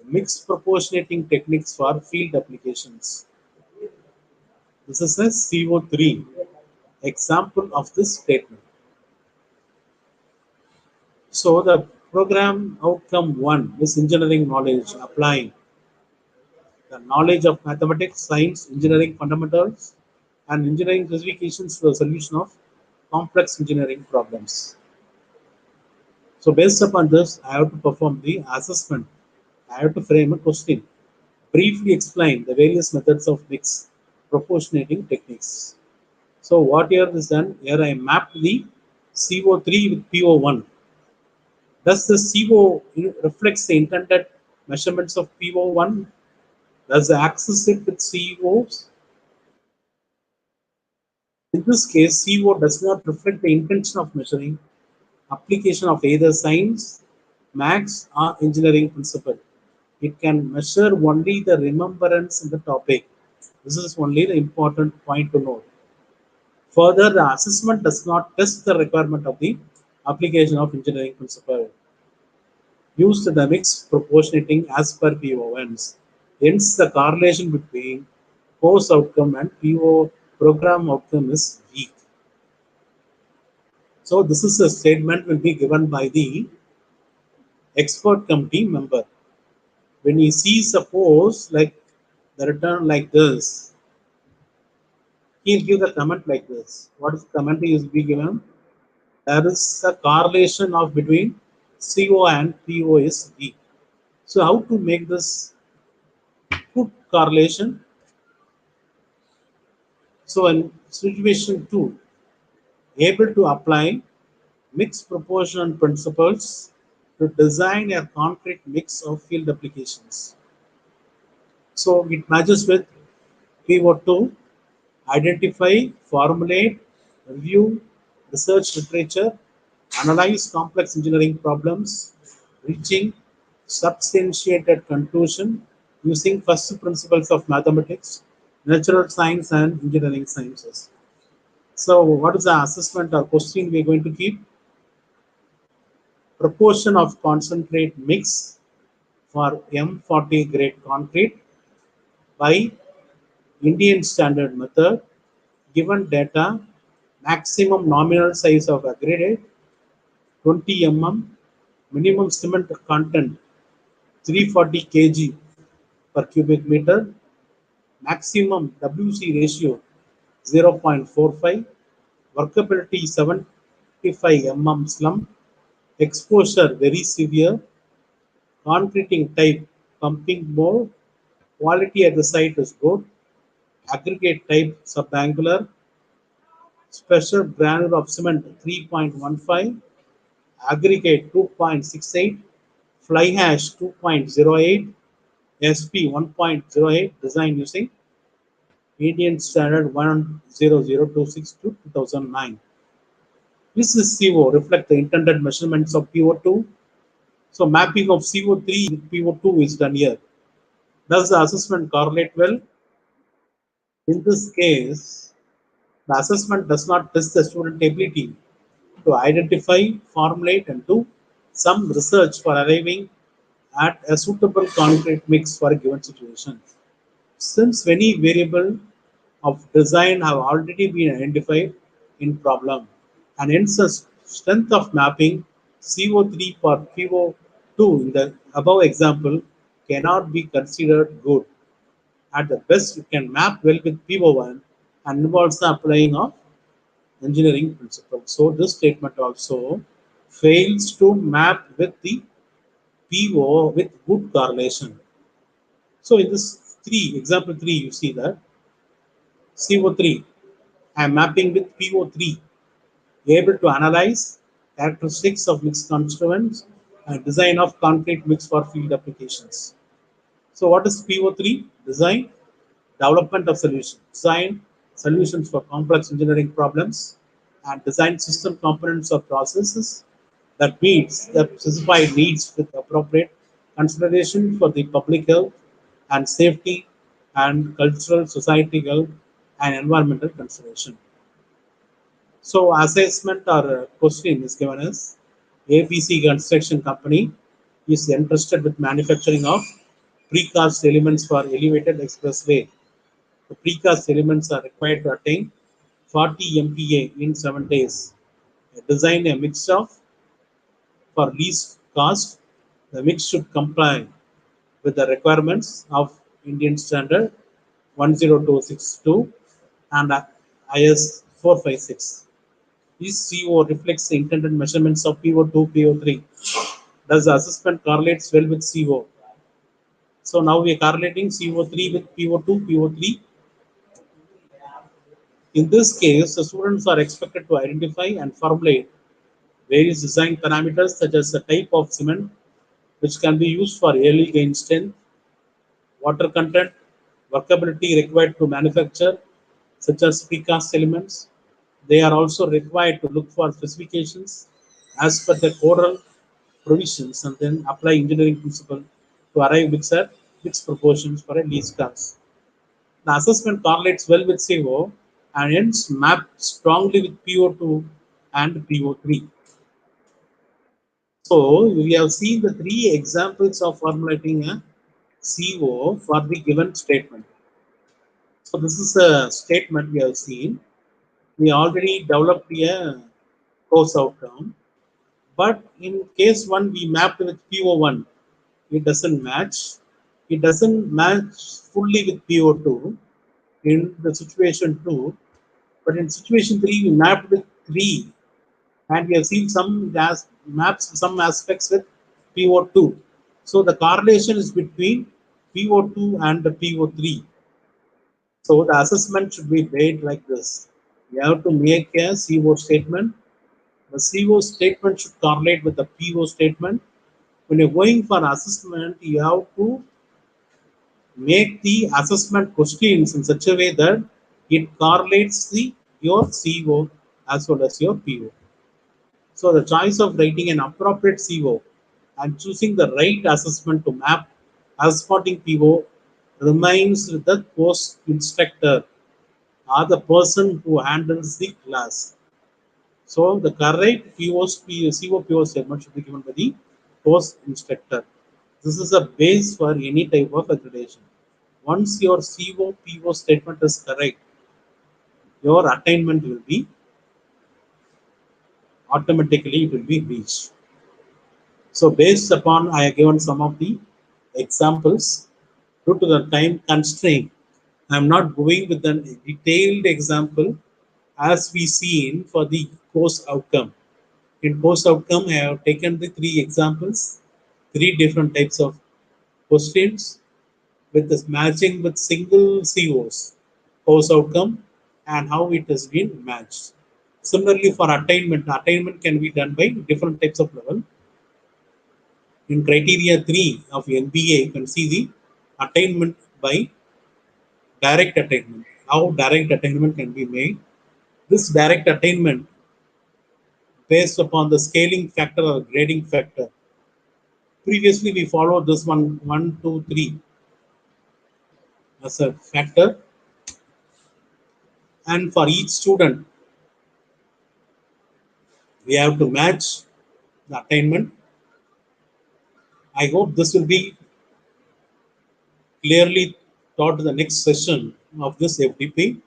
mixed proportionating techniques for field applications. This is a CO3 example of this statement. So the program outcome one is engineering knowledge, applying the knowledge of mathematics, science, engineering fundamentals, and engineering specifications to the solution of complex engineering problems. So based upon this, I have to perform the assessment. I have to frame a question, briefly explain the various methods of mix proportionating techniques. So what here is done, here I mapped the CO3 with PO1. Does the CO reflects the intended measurements of PO1? Does the axis it with COs? In this case, CO does not reflect the intention of measuring application of either science, maths, or engineering principle. It can measure only the remembrance in the topic. This is only the important point to note. Further, the assessment does not test the requirement of the application of engineering principle. Use the mix proportionating as per PONs. Hence, the correlation between course outcome and PO program outcome is weak. So, this is a statement will be given by the expert committee member. When he sees suppose like the return like this, he'll give the comment like this. What is the comment he is be given? There is a correlation of between CO and PO is weak. So how to make this good correlation? So in situation 2, able to apply mixed proportion principles to design a concrete mix of field applications. So it matches with PO2, identify, formulate, review research literature, analyze complex engineering problems, reaching substantiated conclusion using first principles of mathematics, natural science, and engineering sciences. So, what is the assessment or question we are going to keep? Proportion of concentrate mix for M40 grade concrete by Indian standard method, given data, maximum nominal size of aggregate 20 mm, minimum cement content 340 kg per cubic meter, maximum WC ratio 0.45, workability 75 mm slump, exposure very severe, concreting type pumping mode, quality at the site is good, aggregate type subangular, special granular of cement 3.15, aggregate 2.68, fly hash 2.08, SP 1.08, design using Indian Standard 10026 to 2009. This is CO, reflect the intended measurements of PO2. So mapping of CO3 with PO2 is done here. Does the assessment correlate well? In this case, the assessment does not test the student ability to identify, formulate, and do some research for arriving at a suitable concrete mix for a given situation. Since many variables of design have already been identified in problem, and hence the strength of mapping CO3 for PO2 in the above example cannot be considered good. At the best, it can map well with PO1 and involves the applying of engineering principles. So this statement also fails to map with the PO with good correlation. So in this example 3, you see that CO3, I am mapping with PO3, able to analyze characteristics of mixed constituents and design of concrete mix for field applications. So what is PO3? Design, development of solutions, design solutions for complex engineering problems, and design system components or processes that meets the specified needs with appropriate consideration for the public health and safety and cultural, societal, and environmental consideration. So assessment or question is given as ABC Construction Company is entrusted with manufacturing of precast elements for elevated expressway. The precast elements are required to attain 40 MPa in 7 days. Design a mix of for least cost. The mix should comply with the requirements of Indian Standard 10262 and IS 456. This CO reflects the intended measurements of PO2, PO3. Thus, the assessment correlates well with CO. So now we are correlating CO3 with PO2, PO3. In this case, the students are expected to identify and formulate various design parameters such as the type of cement, which can be used for early gain strength, water content, workability required to manufacture, such as precast elements. They are also required to look for specifications as per the oral provisions and then apply engineering principle to arrive at fixed proportions for a least cost. The assessment correlates well with CO and hence mapped strongly with PO2 and PO3. So we have seen the three examples of formulating a CO for the given statement. So this is a statement we have seen. We already developed a course outcome, but in case 1 we mapped with PO1, it doesn't match. It doesn't match fully with PO2 in the situation 2, but in situation 3 we mapped with 3, and we have seen some maps, some aspects with PO2. So the correlation is between PO2 and the PO3. So the assessment should be made like this. You have to make a CO statement. The CO statement should correlate with the PO statement. When you're going for assessment, you have to make the assessment questions in such a way that it correlates your CO as well as your PO. So the choice of writing an appropriate CO and choosing the right assessment to map as spotting PO remains with the course instructor or the person who handles the class. So the correct CO PO statement should be given by the course instructor. This is a base for any type of accreditation. Once your CO PO statement is correct, your attainment will be automatically it will be reached. So based upon I have given some of the examples, due to the time constraint, I am not going with a detailed example as we seen for the course outcome. In course outcome, I have taken the 3 examples, 3 different types of questions with this matching with single COs, course outcome, and how it has been matched. Similarly, for attainment can be done by different types of level. In criteria 3 of NBA, you can see the attainment by direct attainment, how direct attainment can be made. This direct attainment based upon the scaling factor or grading factor. Previously, we followed this one, 2, 3 as a factor, and for each student, we have to match the attainment. I hope this will be clearly taught in the next session of this FDP.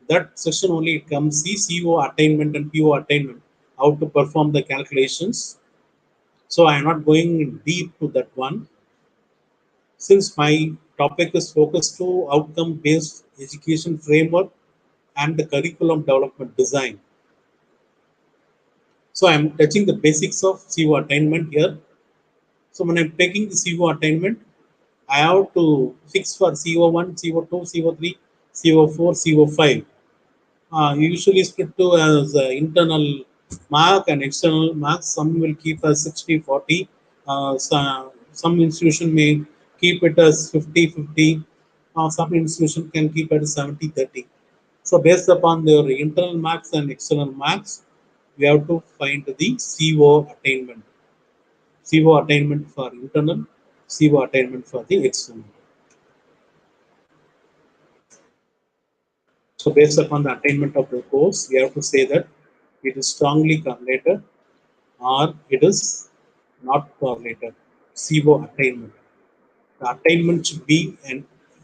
That session only it comes the CO attainment and PO attainment, how to perform the calculations. So I am not going deep to that one. Since my topic is focused to outcome-based education framework and the curriculum development design. So I'm touching the basics of CO attainment here. So when I'm taking the CO attainment, I have to fix for CO1, CO2, CO3, CO4, CO5. Usually split to as internal mark and external marks. Some will keep as 60-40. Some institution may keep it as 50-50. Some institution can keep it as 70-30. So based upon their internal marks and external marks, we have to find the CO attainment. CO attainment for internal, CO attainment for the external. So based upon the attainment of the course, we have to say that it is strongly correlated or it is not correlated. CO attainment. The attainment should be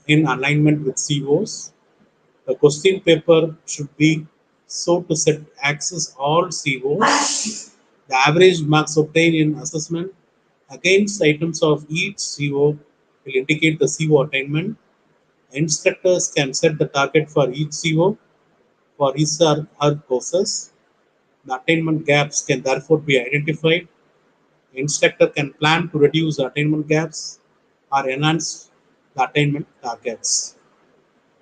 in alignment with COs. The question paper should be so to set access all COs. The average marks obtained in assessment against items of each CO will indicate the CO attainment. Instructors can set the target for each CO for his or her courses. The attainment gaps can therefore be identified. The instructor can plan to reduce the attainment gaps or enhance the attainment targets.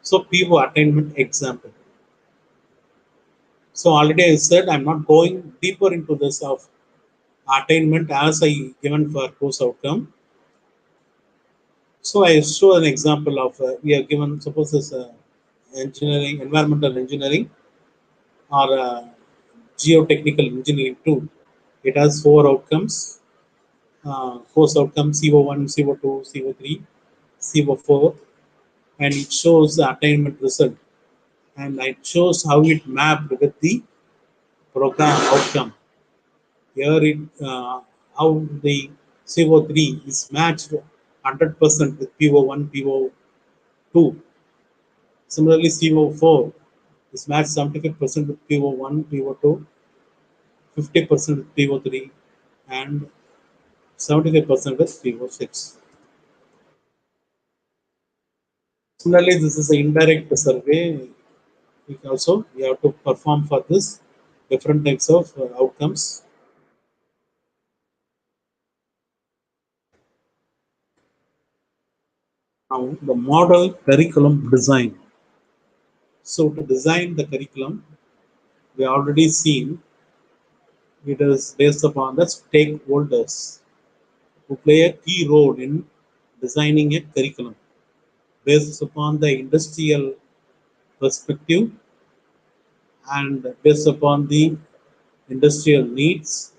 So PO attainment example. So already I said I'm not going deeper into this of attainment as I given for course outcome. So I show an example of we are given suppose this engineering, environmental engineering or geotechnical engineering too. It has 4 outcomes. Course outcome CO1, CO2, CO3, CO4, and it shows the attainment result. And it shows how it mapped with the program outcome. Here it how the CO3 is matched 100% with PO1, PO2. Similarly, CO4 is matched 75% with PO1, PO2, 50% with PO3, and 75% with PO6. Similarly, this is an indirect survey. We have to perform for this different types of outcomes. Now, the model curriculum design. So, to design the curriculum, we already seen it is based upon the stakeholders who play a key role in designing a curriculum based upon the industrial perspective and based upon the industrial needs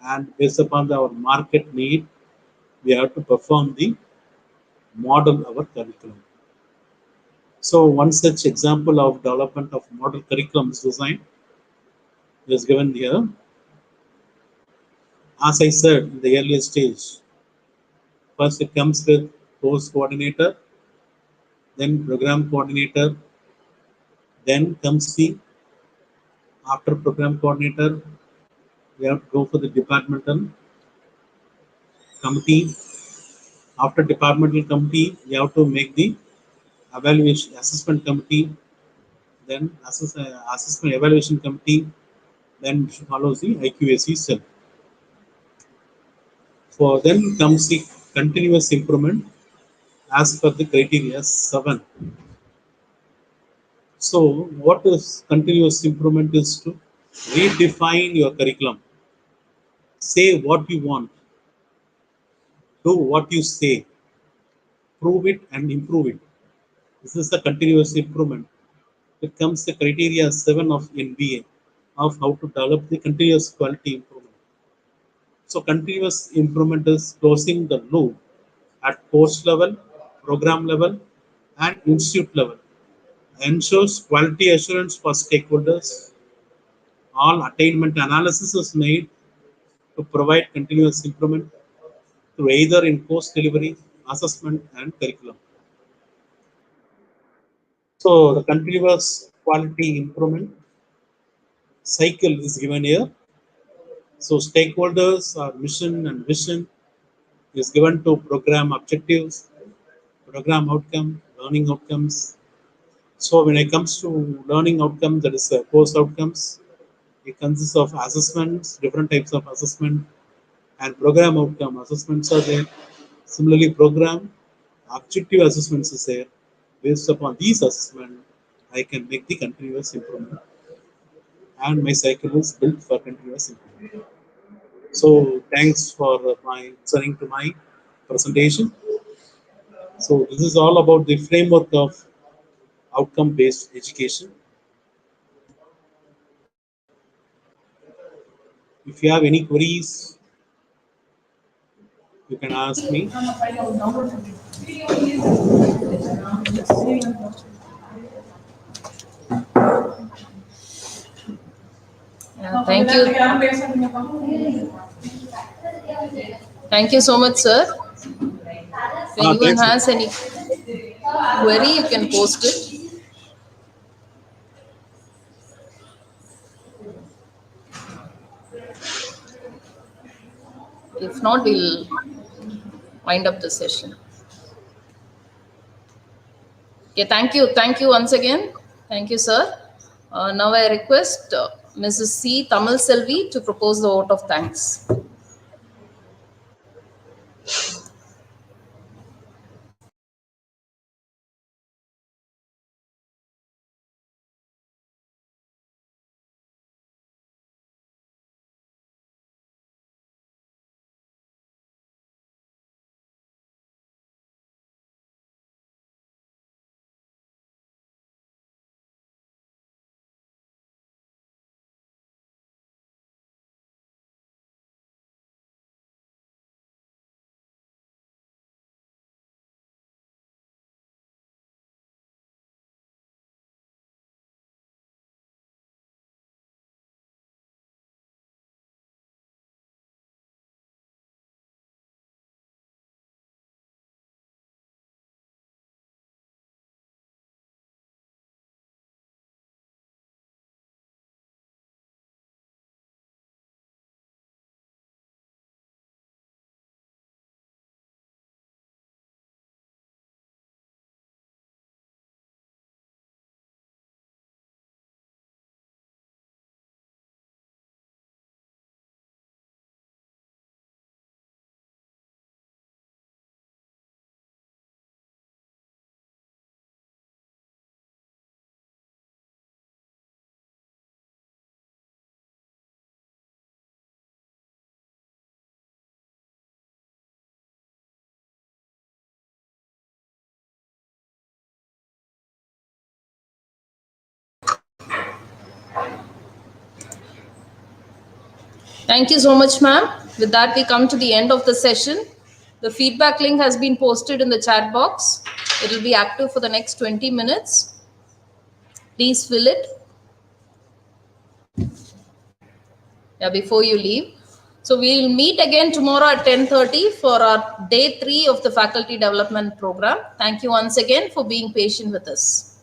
and based upon our market need, we have to perform the model our curriculum. So one such example of development of model curriculum design is given here. As I said in the earlier stage, first it comes with course coordinator, then program coordinator, then comes the after program coordinator, we have to go for the departmental committee. After departmental committee, we have to make the evaluation assessment committee, then assessment evaluation committee, then follows the IQAC cell. For then comes the continuous improvement as per the criteria 7. So what is continuous improvement is to redefine your curriculum. Say what you want, do what you say, prove it and improve it. This is the continuous improvement. It comes the criteria 7 of NBA of how to develop the continuous quality improvement. So continuous improvement is closing the loop at course level, program level, and institute level. Ensures quality assurance for stakeholders. All attainment analysis is made to provide continuous improvement through either in course delivery, assessment, and curriculum. So the continuous quality improvement cycle is given here. So stakeholders, our mission and vision is given to program objectives, program outcome, learning outcomes. So when it comes to learning outcomes, that is course outcomes, it consists of assessments, different types of assessment, and program outcome assessments are there. Similarly, program objective assessments is there. Based upon these assessments, I can make the continuous improvement, and my cycle is built for continuous improvement. So thanks for my listening to my presentation. So this is all about the framework of outcome-based education. If you have any queries, you can ask me. Yeah, thank you. Thank you so much, sir. If anyone Thanks. has any query, you can post it. If not, we'll wind up the session. Okay, thank you. Thank you once again. Thank you, sir. Now I request Mrs. C. Tamal Selvi to propose the vote of thanks. Thank you so much, ma'am. With that, we come to the end of the session. The feedback link has been posted in the chat box. It will be active for the next 20 minutes. Please fill it. Yeah, before you leave. So we'll meet again tomorrow at 10:30 for our day 3 of the faculty development program. Thank you once again for being patient with us.